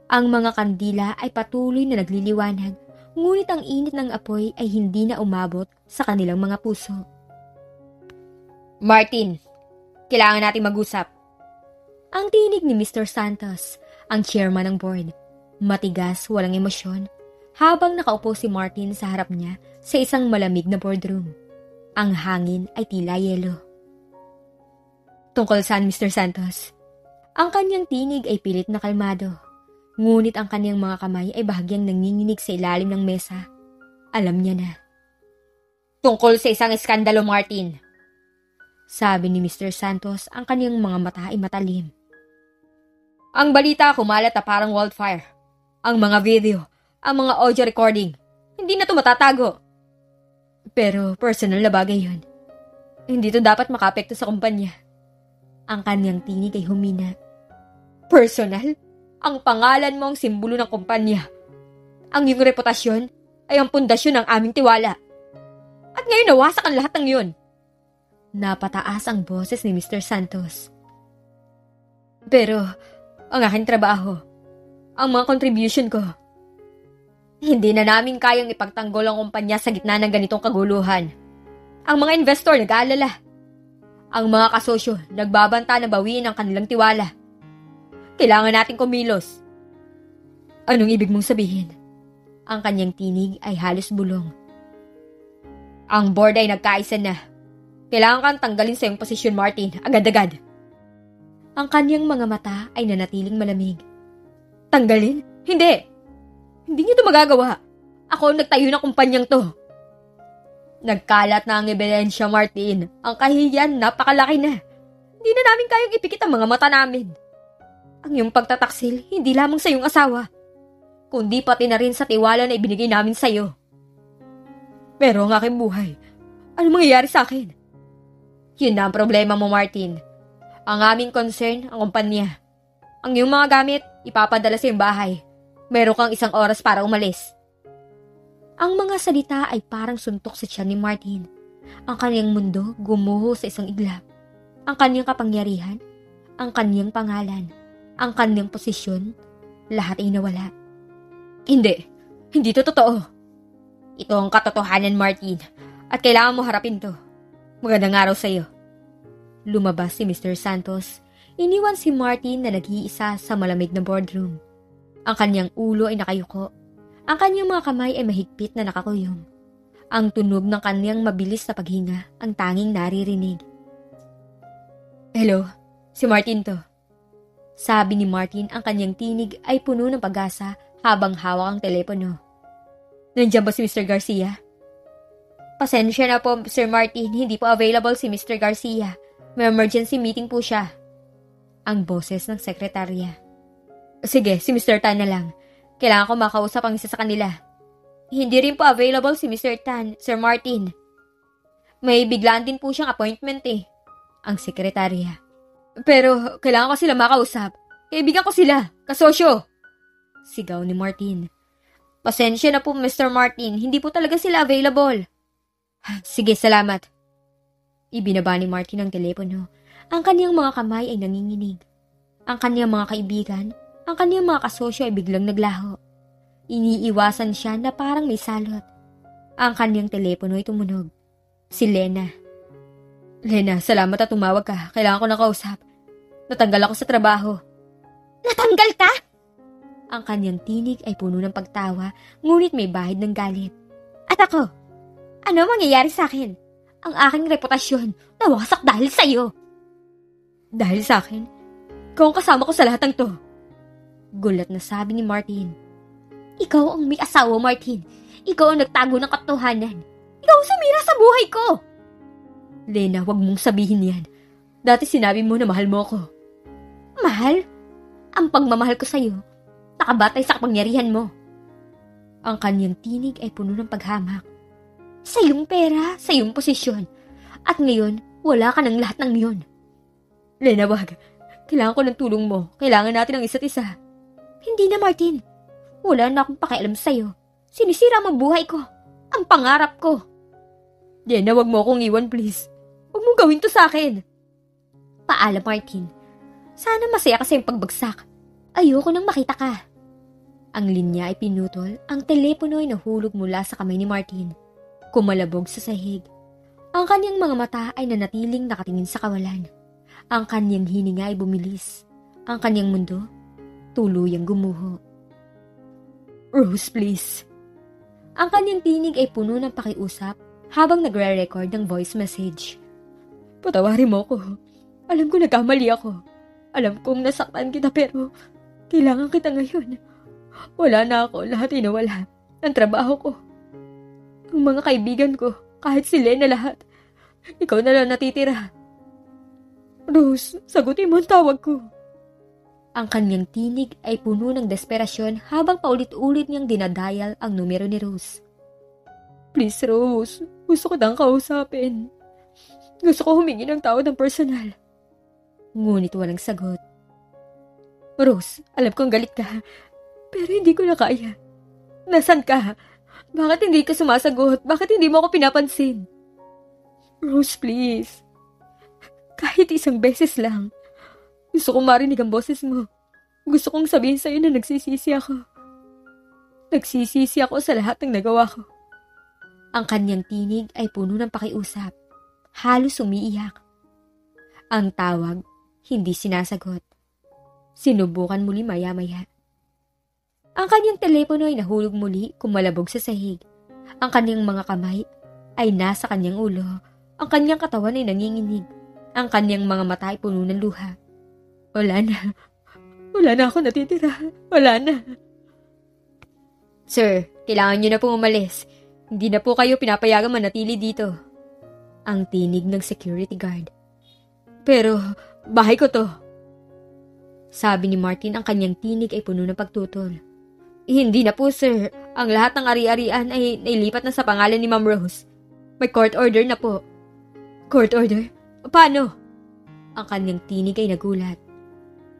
[SPEAKER 1] Ang mga kandila ay patuloy na nagliliwanag, ngunit ang init ng apoy ay hindi na umabot sa kanilang mga puso. Martin, kailangan natin mag-usap. Ang tinig ni Mr. Santos, ang chairman ng board, matigas, walang emosyon, habang nakaupo si Martin sa harap niya sa isang malamig na boardroom. Ang hangin ay tila yelo. Tungkol saan, Mr. Santos? Ang kanyang tinig ay pilit na kalmado, ngunit ang kanyang mga kamay ay bahagyang nanginginig sa ilalim ng mesa. Alam niya na. Tungkol sa isang eskandalo, Martin. Sabi ni Mr. Santos, ang kanyang mga mata ay matalim. Ang balita kumalat na parang wildfire. Ang mga video, ang mga audio recording, hindi na ito matatago. Pero personal na bagay yun. Hindi ito dapat makaapekto sa kumpanya. Ang kanyang tinig ay humina. Personal? Ang pangalan mo ang simbolo ng kumpanya. Ang iyong reputasyon ay ang pundasyon ng aming tiwala. At ngayon nawasak ang lahat ng yun. Napataas ang boses ni Mr. Santos. Pero, ang aking trabaho, ang mga contribution ko, hindi na namin kayang ipagtanggol ang kumpanya sa gitna ng ganitong kaguluhan. Ang mga investor nag-aalala. Ang mga kasosyo nagbabanta na bawiin ang kanilang tiwala. Kailangan nating kumilos. Anong ibig mong sabihin? Ang kanyang tinig ay halos bulong. Ang board ay nagkaisa na. Kailangan kang tanggalin sa iyong posisyon, Martin, agad-agad. Ang kanyang mga mata ay nanatiling malamig. Tanggalin? Hindi! Hindi niyo ito magagawa. Ako ang nagtayo ng kumpanyang to. Nagkalat na ang ebidensya, Martin. Ang kahihiyan, napakalaki na. Hindi na namin kayang ipikit ang mga mata namin. Ang iyong pagtataksil, hindi lamang sa iyong asawa, kundi pati na rin sa tiwala na ibinigay namin sa iyo. Pero ang aking buhay, ano mangyayari sa akin? Yun na ang problema mo, Martin. Ang aming concern, ang kumpanya. Ang iyong mga gamit, ipapadala sa iyong bahay. Meron kang 1 oras para umalis. Ang mga salita ay parang suntok sa tiyan ni Martin. Ang kanyang mundo gumuho sa isang iglap. Ang kanyang kapangyarihan, ang kanyang pangalan, ang kanyang posisyon, lahat ay nawala. Hindi to totoo. Ito ang katotohanan, Martin, at kailangan mo harapin to. Magandang araw sa iyo. Lumabas si Mr. Santos. Iniwan si Martin na nag-iisa sa malamig na boardroom. Ang kanyang ulo ay nakayuko. Ang kanyang mga kamay ay mahigpit na nakakuyong. Ang tunog ng kanyang mabilis na paghinga ang tanging naririnig. Hello, si Martin to. Sabi ni Martin, ang kanyang tinig ay puno ng pag-asa habang hawak ang telepono. Nandiyan ba si Mr. Garcia? Pasensya na po, Sir Martin, hindi po available si Mr. Garcia. May emergency meeting po siya. Ang boses ng sekretarya. Sige, si Mr. Tan na lang. Kailangan ko makausap ang isa sa kanila. Hindi rin po available si Mr. Tan, Sir Martin. May biglaan din po siyang appointment eh. Ang sekretarya. Pero kailangan ko sila makausap. Kaibigan ko sila, kasosyo. Sigaw ni Martin. Pasensya na po, Mr. Martin. Hindi po talaga sila available. Sige, salamat. Ibinaba ni Martin ang telepono. Ang kaniyang mga kamay ay nanginginig. Ang kaniyang mga kaibigan, ang kaniyang mga kasosyo ay biglang naglaho. Iniiwasan siya na parang may salot. Ang kaniyang telepono ay tumunog. Si Lena. Lena, salamat at tumawag ka. Kailangan ko na kausap. Natanggal ako sa trabaho. Natanggal ka? Ang kaniyang tinig ay puno ng pagtawa, ngunit may bahid ng galit. At ako? Ano mangyayari sa akin? Ang aking reputasyon nawasak dahil sa iyo. Dahil sa akin? Ikaw ang kasama ko sa lahat ng to. Gulat na sabi ni Martin. Ikaw ang may asawa, Martin. Ikaw ang nagtago ng katotohanan. Ikaw ang sumira sa buhay ko. Lena, wag mong sabihin yan. Dati sinabi mo na mahal mo ako. Mahal? Ang pagmamahal ko sa'yo, nakabatay sa kapangyarihan mo. Ang kanyang tinig ay puno ng paghamak. Sa iyong pera, sa iyong posisyon. At ngayon, wala ka ng lahat ng yun. Lena, wag. Kailangan ko ng tulong mo. Kailangan natin ang isa't isa. Hindi na, Martin. Wala na akong pakialam sa'yo. Sinisira mo ang buhay ko. Ang pangarap ko. Lena, wag mo akong iwan, please. Wag mong gawin to sa akin. Paalam, Martin. Sana masaya ka sa iyong pagbagsak. Ayoko nang makita ka. Ang linya ay pinutol, ang telepono ay nahulog mula sa kamay ni Martin. Kumalabog sa sahig. Ang kanyang mga mata ay nanatiling nakatingin sa kawalan. Ang kanyang hininga ay bumilis. Ang kanyang mundo, tuluyang gumuho. Rose, please. Ang kanyang tinig ay puno ng pakiusap habang nagre-record ng voice message. Patawarin mo ko. Alam ko nagkamali ako. Alam kong nasaktan kita pero kailangan kita ngayon. Wala na ako, lahat ay nawala. Ang trabaho ko. Ang mga kaibigan ko, kahit sila na lahat. Ikaw na lang natitira. Rose, sagutin mo ang tawag ko. Ang kanyang tinig ay puno ng desperasyon habang paulit-ulit niyang dinadial ang numero ni Rose. Please, Rose. Gusto ko nang kausapin. Gusto ko humingi ng tawad ng personal. Ngunit walang sagot. Rose, alam kong galit ka. Pero hindi ko na kaya. Nasaan ka? Bakit hindi ka sumasagot? Bakit hindi mo ako pinapansin? Rose, please. Kahit isang beses lang. Gusto kong marinig ang boses mo. Gusto kong sabihin sa'yo na nagsisisi ako. Nagsisisi ako sa lahat ng nagawa ko. Ang kanyang tinig ay puno ng pakiusap. Halos umiiyak. Ang tawag, hindi sinasagot. Sinubukan muli maya-maya. Ang kanyang telepono ay nahulog muli kumalabog sa sahig. Ang kanyang mga kamay ay nasa kanyang ulo. Ang kanyang katawan ay nanginginig. Ang kanyang mga mata ay puno ng luha. Wala na. Wala na ako natitira. Wala na. Sir, kailangan niyo na pong umalis. Hindi na po kayo pinapayagang manatili dito. Ang tinig ng security guard. Pero, bahay ko to. Sabi ni Martin, ang kanyang tinig ay puno ng pagtutol. Hindi na po, sir. Ang lahat ng ari-arian ay nailipat na sa pangalan ni Ma'am Rose. May court order na po. Court order? Paano? Ang kanyang tinig ay nagulat.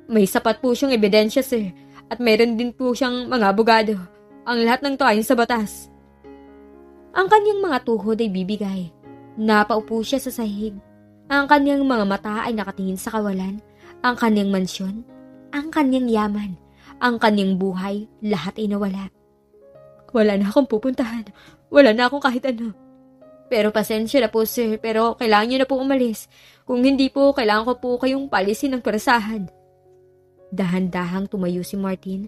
[SPEAKER 1] May sapat po siyang ebidensya, sir. At mayroon din po siyang mga abogado. Ang lahat ng to ayon sa batas. Ang kanyang mga tuhod ay bibigay. Napaupo siya sa sahig. Ang kanyang mga mata ay nakatingin sa kawalan. Ang kanyang mansyon. Ang kanyang yaman. Ang kanyang buhay. Lahat ay nawala. Wala na akong pupuntahan. Wala na akong kahit ano. Pero pasensya na po, sir. Pero kailangan niyo na po umalis. Kung hindi po, kailangan ko po kayong palisin ng parasahan. Dahan-dahang tumayo si Martin.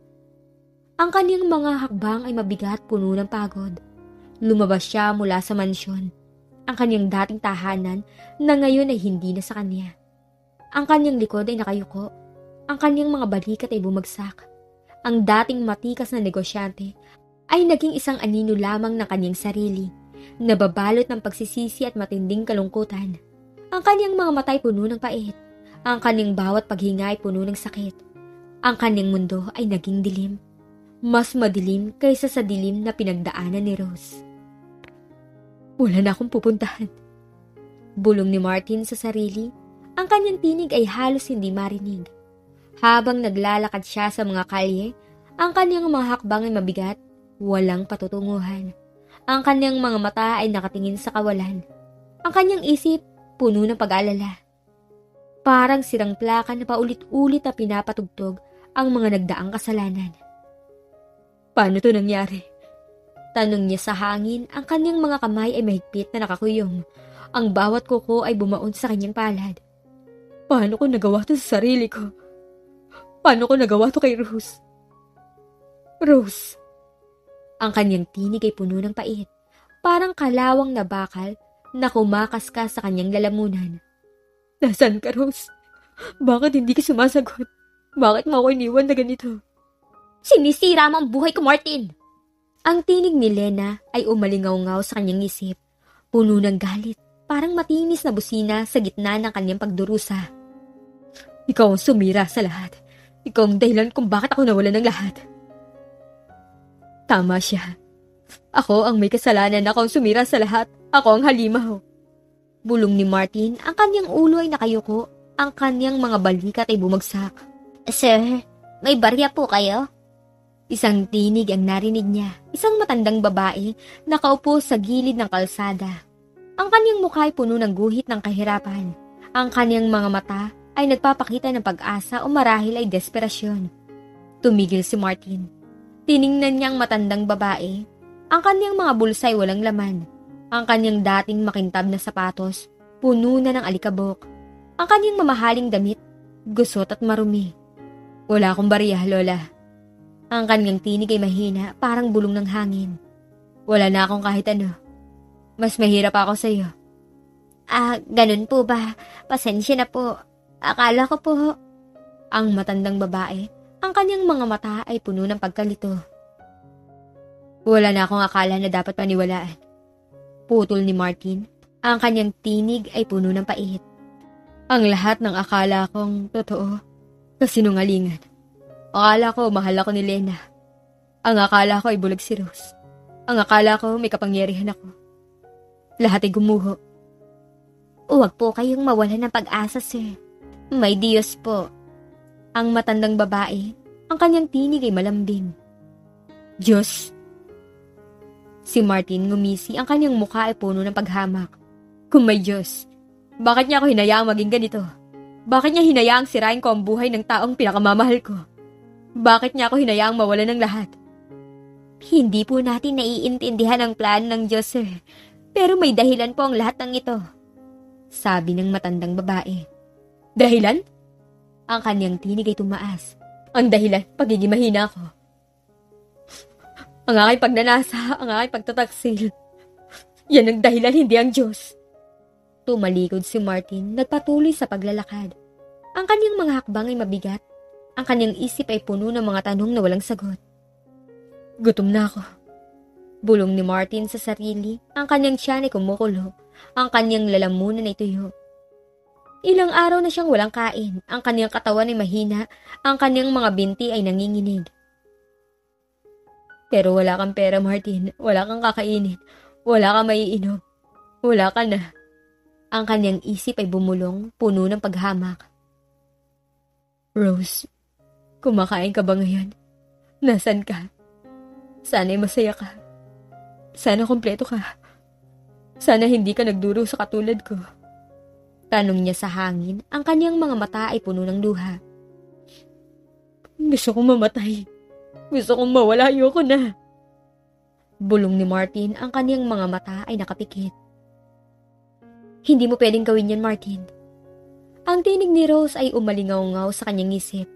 [SPEAKER 1] Ang kanyang mga hakbang ay mabigat, puno ng pagod. Lumabas siya mula sa mansyon. Ang kanyang dating tahanan na ngayon ay hindi na sa kanya. Ang kanyang likod ay nakayuko. Ang kanyang mga balikat ay bumagsak. Ang dating matikas na negosyante ay naging isang anino lamang ng kanyang sarili. Nababalot ng pagsisisi at matinding kalungkutan. Ang kanyang mga mata ay puno ng pait. Ang kanyang bawat paghinga ay puno ng sakit. Ang kanyang mundo ay naging dilim. Mas madilim kaysa sa dilim na pinagdaanan ni Rose. Wala na akong pupuntahan. Bulong ni Martin sa sarili. Ang kanyang tinig ay halos hindi marinig. Habang naglalakad siya sa mga kalye, ang kanyang mga hakbang ay mabigat, walang patutunguhan. Ang kanyang mga mata ay nakatingin sa kawalan. Ang kanyang isip, puno ng pag-alala. Parang sirang plaka na paulit-ulit na pinapatugtog ang mga nagdaang kasalanan. Paano to nangyari? Tanong niya sa hangin, ang kanyang mga kamay ay mahigpit na nakakuyong. Ang bawat kuko ay bumaon sa kanyang palad. Paano ko nagawa to sa sarili ko? Paano ko nagawa to kay Rose? Rose. Ang kanyang tinig ay puno ng pait. Parang kalawang na bakal na kumakaskas sa kanyang lalamunan. Nasaan ka, Rose? Bakit hindi ka sumasagot? Bakit mo ako iniwan na ganito? Sinisira mo ang buhay ko, Martin! Ang tinig ni Lena ay umalingaw-ngaw sa kanyang isip. Puno ng galit, parang matinis na busina sa gitna ng kanyang pagdurusa. Ikaw ang sumira sa lahat. Ikaw ang dahilan kung bakit ako nawalan ng lahat. Tama siya. Ako ang may kasalanan, ako ang sumira sa lahat. Ako ang halimaw. Bulong ni Martin, ang kanyang ulo ay nakayuko, ang kanyang mga balikat ay bumagsak. Sir, may barya po kayo? Isang tinig ang narinig niya, isang matandang babae, nakaupo sa gilid ng kalsada. Ang kanyang mukha ay puno ng guhit ng kahirapan. Ang kanyang mga mata ay nagpapakita ng pag-asa o marahil ay desperasyon. Tumigil si Martin. Tiningnan niya ang matandang babae. Ang kanyang mga bulsa ay walang laman. Ang kanyang dating makintab na sapatos, puno na ng alikabok. Ang kanyang mamahaling damit, gusot at marumi. Wala akong barya, Lola. Ang kanyang tinig ay mahina, parang bulong ng hangin. Wala na akong kahit ano. Mas mahirap ako sa iyo. Ganun po ba? Pasensya na po. Akala ko po. Ang matandang babae, ang kanyang mga mata ay puno ng pagkalito. Wala na akong akala na dapat paniwalaan. Putol ni Martin, ang kanyang tinig ay puno ng pait. Ang lahat ng akala kong totoo, kasinungalingan. Akala ko mahal ako ni Lena. Ang akala ko ay bulag si Rose. Ang akala ko may kapangyarihan ako. Lahat ay gumuho. Huwag po kayong mawalan ng pag-asa, sir. May Diyos po. Ang matandang babae, ang kanyang tinig ay malambing. Diyos? Si Martin ngumisi, ang kanyang mukha ay puno ng paghamak. Kung may Diyos, bakit niya ako hinayaang maging ganito? Bakit niya hinayaang sirain ko ang buhay ng taong pinakamamahal ko? Bakit niya ako hinayaang mawalan ng lahat? Hindi po natin naiintindihan ang plan ng Diyos, sir. Pero may dahilan po ang lahat ng ito. Sabi ng matandang babae. Dahilan? Ang kanyang tinig ay tumaas. Ang dahilan, pagiging mahina ko. Ang aking pagnanasa, ang aking pagtataksil. Yan ang dahilan, hindi ang Diyos. Tumalikod si Martin, nagpatuloy sa paglalakad. Ang kanyang mga hakbang ay mabigat. Ang kanyang isip ay puno ng mga tanong na walang sagot. Gutom na ako. Bulong ni Martin sa sarili, ang kanyang tiyan ay kumukulo, ang kanyang lalamunan ay tuyo. Ilang araw na siyang walang kain, ang kanyang katawan ay mahina, ang kanyang mga binti ay nanginginig. Pero wala kang pera, Martin, wala kang kakainin, wala kang maiinom, wala ka na. Ang kanyang isip ay bumulong, puno ng paghamak. Rose, kumakain ka ba ngayon? Nasaan ka? Sana'y masaya ka. Sana kompleto ka. Sana hindi ka nagduro sa katulad ko. Tanong niya sa hangin, ang kanyang mga mata ay puno ng luha. Gusto kong mamatay. Gusto kong mawala, ayoko na. Bulong ni Martin, ang kanyang mga mata ay nakapikit. Hindi mo pwedeng gawin yan, Martin. Ang tinig ni Rose ay umalingaw-ngaw sa kanyang isip.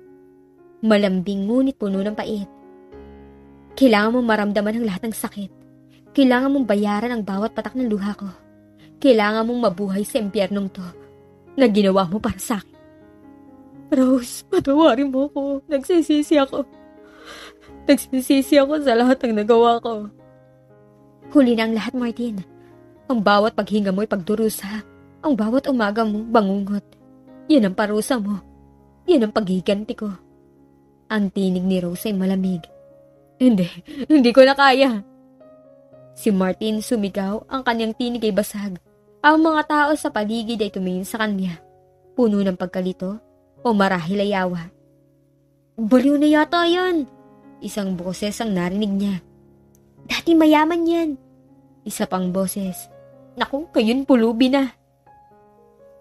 [SPEAKER 1] Malambing ngunit puno ng pait. Kailangan mong maramdaman ang lahat ng sakit. Kailangan mong bayaran ang bawat patak ng luha ko. Kailangan mong mabuhay sa impyernong to na ginawa mo para sa akin. Rose, patawarin mo ko. Nagsisisi ako. Nagsisisi ako sa lahat ng nagawa ko. Huli na ang lahat, Martin. Ang bawat paghinga mo ay pagdurusa. Ang bawat umaga mo, bangungot. Yan ang parusa mo. Yan ang paghiganti ko. Ang tinig ni Rose ay malamig. Hindi ko na kaya. Si Martin sumigaw, ang kanyang tinig ay basag. Ang mga tao sa paligid ay tumingin sa kanya. Puno ng pagkalito o marahil ay yawa. Baliw na yata yan. Isang boses ang narinig niya. Dati mayaman yan. Isa pang boses. Naku, kayon pulubi na.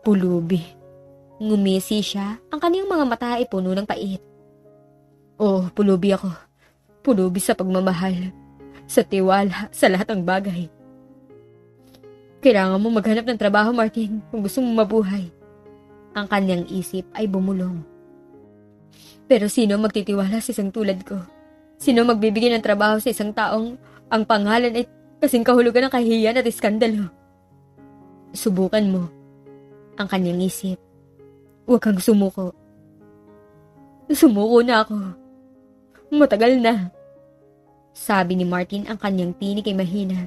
[SPEAKER 1] Pulubi. Ngumisi siya, ang kanyang mga mata ay puno ng pait. Oh, pulubi ako. Pulubi sa pagmamahal. Sa tiwala, sa lahat ng bagay. Kailangan mo maghanap ng trabaho, Martin, kung gusto mong mabuhay. Ang kanyang isip ay bumulong. Pero sino magtitiwala sa isang tulad ko? Sino magbibigay ng trabaho sa isang taong ang pangalan ay kasing kahulugan ng kahihiyan at iskandalo? Subukan mo. Ang kanyang isip. Huwag kang sumuko. Sumuko na ako. Matagal na. Sabi ni Martin, ang kanyang tinig ay mahina.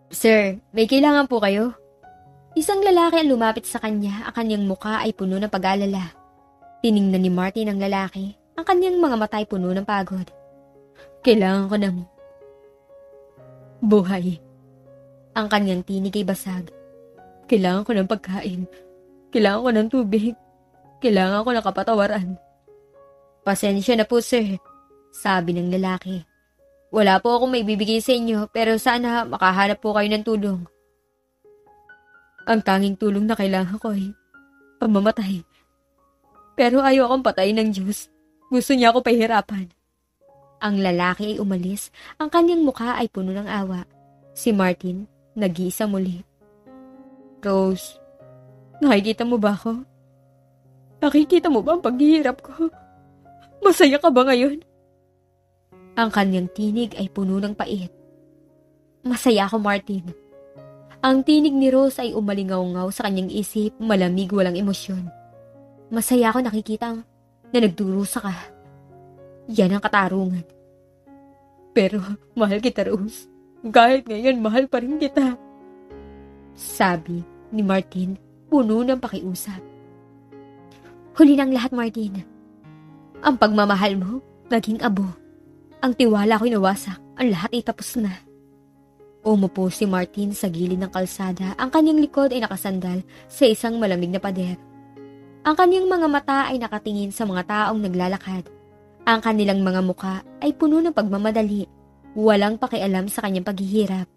[SPEAKER 1] Sir, may kailangan po kayo? Isang lalaki ang lumapit sa kanya, ang kanyang muka ay puno ng pag-alala. Tiningnan ni Martin ang lalaki, ang kanyang mga mata ay puno ng pagod. Kailangan ko ng buhay. Ang kanyang tinig ay basag. Kailangan ko ng pagkain. Kailangan ko ng tubig. Kailangan ko ng kapatawaran. Pasensya na po, sir, sabi ng lalaki. Wala po akong maibibigay sa inyo, pero sana makahanap po kayo ng tulong. Ang tanging tulong na kailangan ko ay pamamatay. Pero ayaw akong patayin ng Diyos. Gusto niya ako pahirapan. Ang lalaki ay umalis. Ang kanyang mukha ay puno ng awa. Si Martin, nag-iisa muli. Rose, nakikita mo ba ako? Nakikita mo ba ang paghihirap ko? Masaya ka ba ngayon? Ang kanyang tinig ay puno ng pait. Masaya ako, Martin. Ang tinig ni Rose ay umalingaw-ngaw sa kanyang isip, malamig, walang emosyon. Masaya ako nakikita na nagdurusa ka. Yan ang katarungan. Pero mahal kita, Rose. Kahit ngayon, mahal pa rin kita. Sabi ni Martin, puno ng pakiusap. Huli ng lahat, Martin. Ang pagmamahal mo, naging abo. Ang tiwala ko'y nawasak. Ang lahat ay tapos na. Umupo si Martin sa gilid ng kalsada. Ang kanyang likod ay nakasandal sa isang malamig na pader. Ang kanyang mga mata ay nakatingin sa mga taong naglalakad. Ang kanilang mga muka ay puno ng pagmamadali. Walang pakialam sa kanyang paghihirap.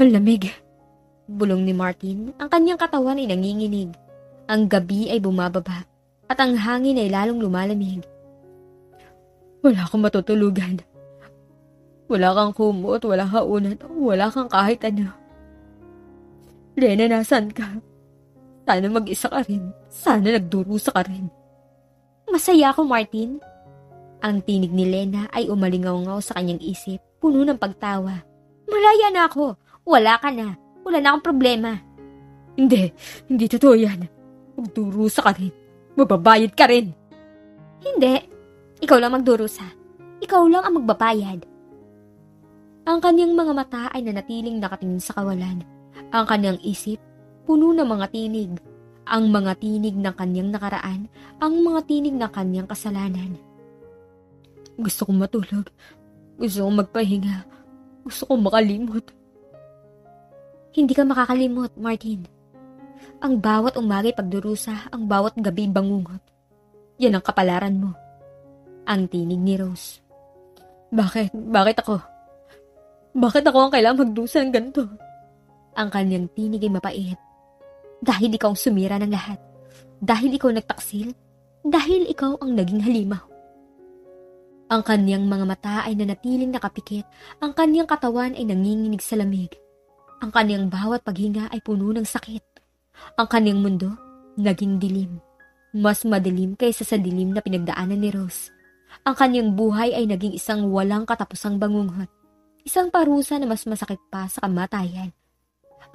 [SPEAKER 1] Ang lamig. Bulong ni Martin. Ang kanyang katawan ay nanginginig. Ang gabi ay bumababa at ang hangin ay lalong lumalamig. Wala akong matutulugan. Wala kang kumot, wala kang unat, wala kang kahit ano. Lena, nasan ka? Sana mag-isa ka rin. Sana nagdurusa ka rin. Masaya ako, Martin. Ang tinig ni Lena ay umalingaw-ngaw sa kanyang isip, puno ng pagtawa. Malaya na ako. Wala ka na. Wala na akong problema. Hindi totoo yan. Magdurusa ka rin. Mababayad ka rin. Hindi. Ikaw lang magdurusa. Ikaw lang ang magbabayad. Ang kanyang mga mata ay nanatiling nakatingin sa kawalan. Ang kanyang isip, puno ng mga tinig. Ang mga tinig ng kanyang nakaraan, ang mga tinig ng kanyang kasalanan. Gusto kong matulog. Gusto kong magpahinga. Gusto kong makalimot. Hindi ka makakalimot, Martin. Ang bawat umagay pagdurusa, ang bawat gabi bangungot. Yan ang kapalaran mo. Ang tinig ni Rose. Bakit? Bakit ako? Bakit ako ang kailangang magdusa ng ganito? Ang kanyang tinig ay mapait. Dahil ikaw ang sumira ng lahat. Dahil ikaw nagtaksil. Dahil ikaw ang naging halimaw. Ang kanyang mga mata ay nanatiling nakapikit. Ang kanyang katawan ay nanginginig sa lamig. Ang kanyang bawat paghinga ay puno ng sakit. Ang kanyang mundo, naging dilim. Mas madilim kaysa sa dilim na pinagdaanan ni Rose. Ang kanyang buhay ay naging isang walang katapusang bangungot. Isang parusa na mas masakit pa sa kamatayan.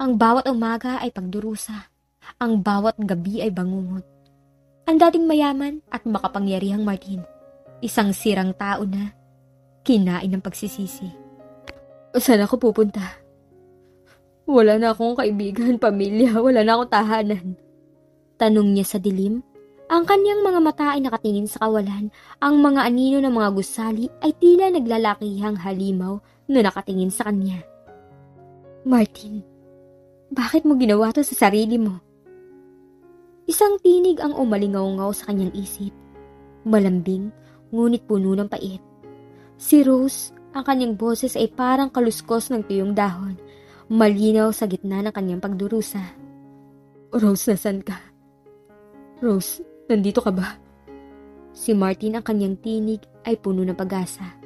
[SPEAKER 1] Ang bawat umaga ay pagdurusa. Ang bawat gabi ay bangungot. Ang dating mayaman at makapangyarihang Martin. Isang sirang tao na kinain ng pagsisisi. Saan ako pupunta? Wala na akong kaibigan, pamilya, wala na akong tahanan. Tanong niya sa dilim. Ang kanyang mga mata ay nakatingin sa kawalan. Ang mga anino ng mga gusali ay tila naglalakihang halimaw na nakatingin sa kanya. Martin, bakit mo ginawa to sa sarili mo? Isang tinig ang umalingaw-ngaw sa kanyang isip. Malambing, ngunit puno ng pait. Si Rose, ang kanyang boses ay parang kaluskos ng tuyong dahon. Malinaw sa gitna ng kanyang pagdurusa. Rose, nasan ka? Rose, nandito ka ba? Si Martin, ang kanyang tinig ay puno ng pag-asa.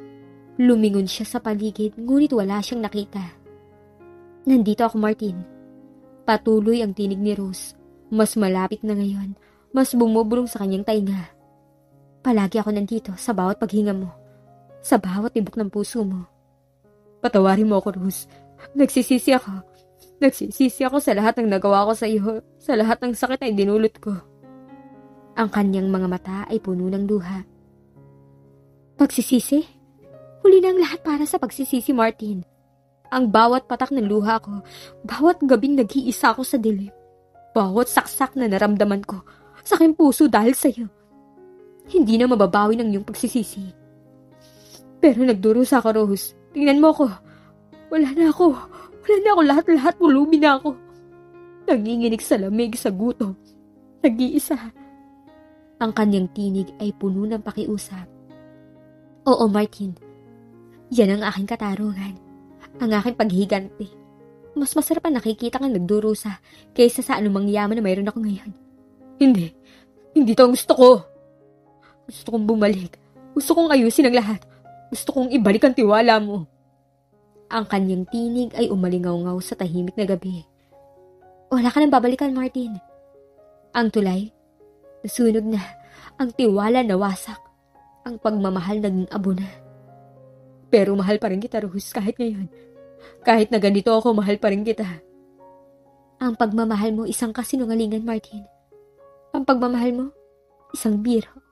[SPEAKER 1] Lumingon siya sa paligid, ngunit wala siyang nakita. Nandito ako, Martin. Patuloy ang tinig ni Rose. Mas malapit na ngayon, mas bumubulong sa kanyang tainga. Palagi ako nandito sa bawat paghinga mo, sa bawat tibok ng puso mo. Patawarin mo ako, Rose. Nagsisisi ako. Nagsisisi ako sa lahat ng nagawa ko sa iyo, sa lahat ng sakit ay dinulot ko. Ang kanyang mga mata ay puno ng luha. Pagsisisi? Huli na ang lahat para sa pagsisisi, Martin. Ang bawat patak ng luha ko, bawat gabing nag-iisa ako sa dilim, bawat saksak na naramdaman ko sa aking puso dahil sa'yo. Hindi na mababawi ng iyong pagsisisi. Pero nagdurusa ako, Rose. Tingnan mo ko. Wala na ako. Lahat-lahat. Pulubi na ako. Nanginginig sa lamig, sa gutom. Nag-iisa. Ang kanyang tinig ay puno ng pakiusap. Oo, Martin. Yan ang aking katarungan. Ang aking paghiganti. Mas masarap ang nakikita kang nagdurusa kaysa sa anumang yaman na mayroon ako ngayon. Hindi. Hindi to ang gusto ko. Gusto kong bumalik. Gusto kong ayusin ang lahat. Gusto kong ibalik ang tiwala mo. Ang kanyang tinig ay umalingaw-ngaw sa tahimik na gabi. Wala ka nang babalikan, Martin. Ang tulay, nasunog na. Ang tiwala nawasak. Ang pagmamahal naging abo na. Pero mahal pa rin kita, Rose, kahit ngayon. Kahit na ganito ako, mahal pa rin kita. Ang pagmamahal mo, isang kasinungalingan, Martin. Ang pagmamahal mo, isang biro.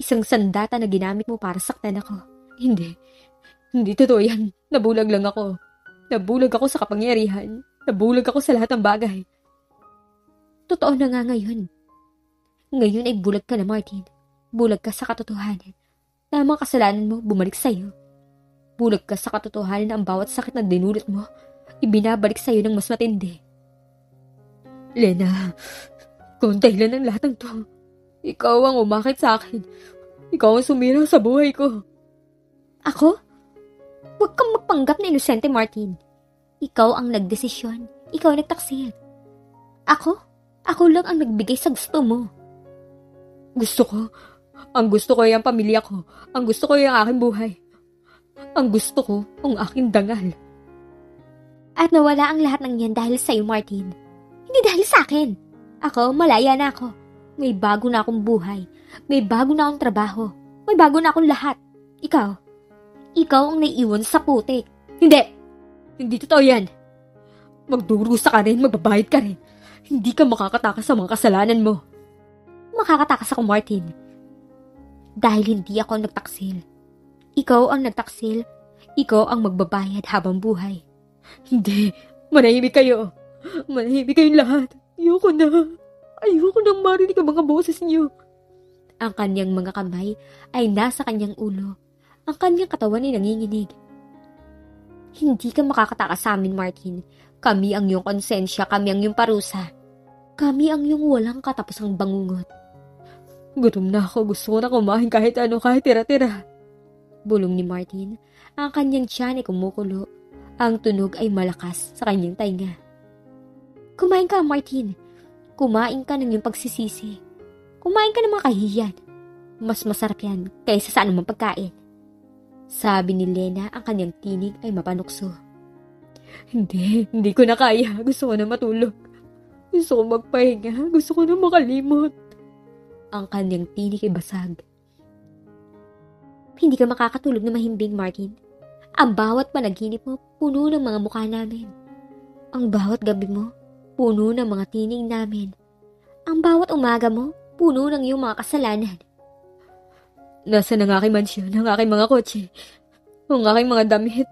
[SPEAKER 1] Isang sandata na ginamit mo para saktan ako. Hindi. Hindi totoo yan. Nabulag lang ako. Nabulag ako sa kapangyarihan. Nabulag ako sa lahat ng bagay. Totoo na nga ngayon. Ngayon ay bulag ka na, Martin. Bulag ka sa katotohanan. Na ang mga kasalanan mo bumalik sa'yo. Bulag ka sa katotohanan na ang bawat sakit na dinulot mo, ibinabalik sa'yo ng mas matindi. Lena, kung dahilan ng lahat ng to, ikaw ang umakit sa akin. Ikaw ang sumira sa buhay ko. Ako? Huwag kang magpanggap na inosente, Martin. Ikaw ang nagdesisyon. Ikaw ang nagtaksil. Ako? Ako lang ang nagbigay sa gusto mo. Gusto ko? Ang gusto ko ay ang pamilya ko. Ang gusto ko ay ang aking buhay. Ang gusto ko ang aking dangal. At nawala ang lahat ng yan dahil sa'yo, Martin. Hindi dahil sa akin. Ako, malaya na ako. May bago na akong buhay. May bago na akong trabaho. May bago na akong lahat. Ikaw ang naiiwan sa putik. Hindi! Hindi totoo yan. Magdurusa ka rin, magbabayad ka rin. Hindi ka makakatakas sa mga kasalanan mo. Makakatakas ako, Martin. Dahil hindi ako nagtaksil. Ikaw ang nagtaksil. Ikaw ang magbabayad habang buhay. Hindi. Manahimik kayo. Manahimik kayong lahat. Ayoko nang marinig ang mga boses niyo. Ang kanyang mga kamay ay nasa kanyang ulo. Ang kanyang katawan ay nanginginig. Hindi ka makakatakas sa amin, Martin. Kami ang iyong konsensya, kami ang iyong parusa. Kami ang iyong walang katapusang bangungot. Gutom na ako, gusto ko na kumain kahit ano, kahit tira-tira. Bulong ni Martin. Ang kanyang tiyan ay kumukulo. Ang tunog ay malakas sa kanyang tainga. Kumain ka, Martin. Kumain ka ng iyong pagsisisi. Kumain ka ng mga kahihiyan. Mas masarap yan kaysa sa anumang pagkain. Sabi ni Lena, ang kanyang tinig ay mapanukso. Hindi ko na kaya. Gusto ko na matulog. Gusto ko magpahinga. Gusto ko na makalimot. Ang kanyang tinig ay basag. Hindi ka makakatulog na mahimbing, Martin. Ang bawat panaginip mo, puno ng mga mukha namin. Ang bawat gabi mo, puno ng mga tinig namin. Ang bawat umaga mo, puno ng iyong mga kasalanan. Nasaan ang aking mansyon, ang aking mga kotse, ang aking mga damit,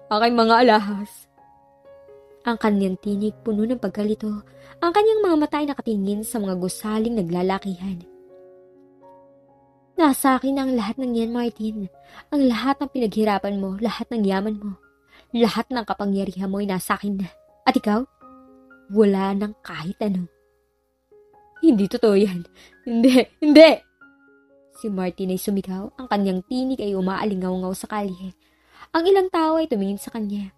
[SPEAKER 1] aking mga alahas. Ang kanyang tinig puno ng pagkalito, ang kanyang mga mata ay nakatingin sa mga gusaling naglalakihan. Nasa akin ang lahat ng yan, Martin. Ang lahat ng pinaghirapan mo, lahat ng yaman mo, lahat ng kapangyarihan mo ay nasa akin na. At ikaw? Wala nang kahit ano. Hindi totoo yan. Hindi! Si Martin ay sumigaw, ang kanyang tinig ay umaalingaw-ngaw sa kalye. Ang ilang tao ay tumingin sa kanya.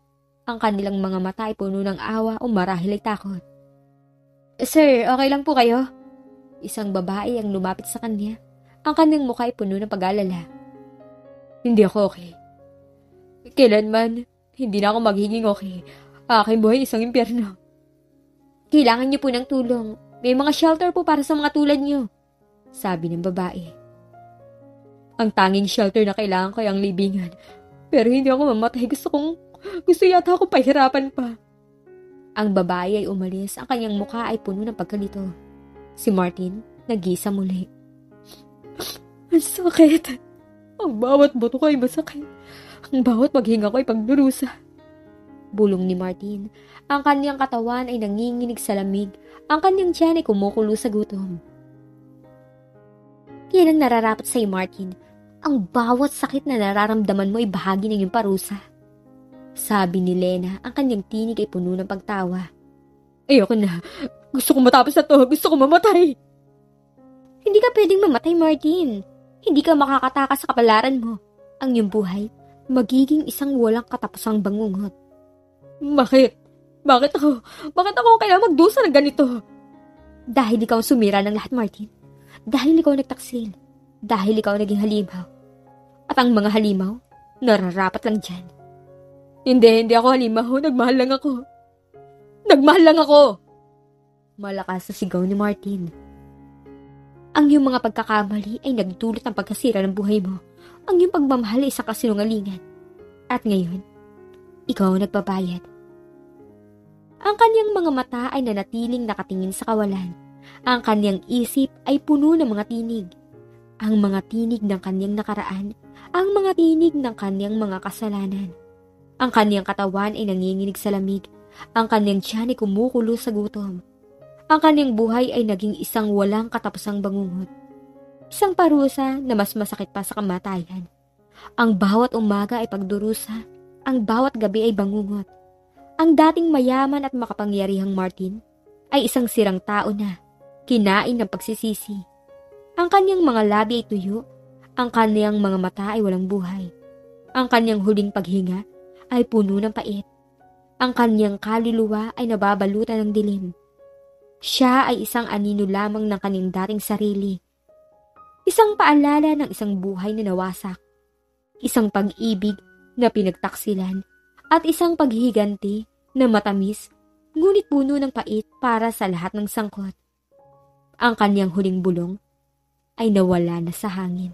[SPEAKER 1] Ang kanilang mga mata ay puno ng awa o marahil ay takot. Sir, okay lang po kayo? Isang babae ang lumapit sa kanya. Ang kanyang mukha ay puno ng pag-alala. Hindi ako okay. Kailanman, hindi na ako magiging okay. Aking buhay isang impyerno. Kailangan niyo po ng tulong. May mga shelter po para sa mga tulad niyo. Sabi ng babae. Ang tanging shelter na kailangan ko ay ang libingan. Pero hindi ako mamatay. Gusto yata ako pahirapan pa. Ang babae ay umalis. Ang kanyang mukha ay puno ng pagkalito. Si Martin, nag-isa muli. Ang sakit. Ang bawat buto ko ay masakit. Ang bawat maghinga ko ay pagdurusa. Bulong ni Martin. Ang kanyang katawan ay nanginginig sa lamig. Ang kanyang tiyan ay kumukulo sa gutom. Yan ang nararapat sa'yo, Martin. Ang bawat sakit na nararamdaman mo ay bahagi ng iyong parusa. Sabi ni Lena, ang kanyang tinig ay puno ng pagtawa. Ayoko na. Gusto ko matapos na to. Gusto ko mamatay. Hindi ka pwedeng mamatay, Martin. Hindi ka makakatakas sa kapalaran mo. Ang iyong buhay, magiging isang walang katapusang bangungot. Bakit? Bakit ako? Bakit ako kaya magdusa ng ganito? Dahil ikaw sumira ng lahat, Martin. Dahil ikaw nagtaksil. Dahil ikaw naging halimaw. At ang mga halimaw, nararapat lang dyan. Hindi ako halimaw. Nagmahal lang ako. Nagmahal lang ako! Malakas na sigaw ni Martin. Ang iyong mga pagkakamali ay nagdulot ng pagkasira ng buhay mo. Ang iyong pagmamahal ay isang kasinungalingan. At ngayon, ikaw ang nagbabayad. Ang kanyang mga mata ay nanatiling nakatingin sa kawalan. Ang kanyang isip ay puno ng mga tinig. Ang mga tinig ng kanyang nakaraan, ang mga tinig ng kanyang mga kasalanan. Ang kanyang katawan ay nanginginig sa lamig. Ang kanyang tiyan ay kumukulo sa gutom. Ang kanyang buhay ay naging isang walang katapusang bangungot. Isang parusa na mas masakit pa sa kamatayan. Ang bawat umaga ay pagdurusa. Ang bawat gabi ay bangungot. Ang dating mayaman at makapangyarihang Martin ay isang sirang tao na, kinain ng pagsisisi. Ang kanyang mga labi ay tuyo. Ang kanyang mga mata ay walang buhay. Ang kanyang huling paghinga ay puno ng pait. Ang kanyang kaluluwa ay nababalutan ng dilim. Siya ay isang anino lamang ng kanyang dating sarili. Isang paalala ng isang buhay na nawasak. Isang pag-ibig na pinagtaksilan at isang paghihiganti na matamis ngunit puno ng pait para sa lahat ng sangkot. Ang kanyang huling bulong ay nawala na sa hangin.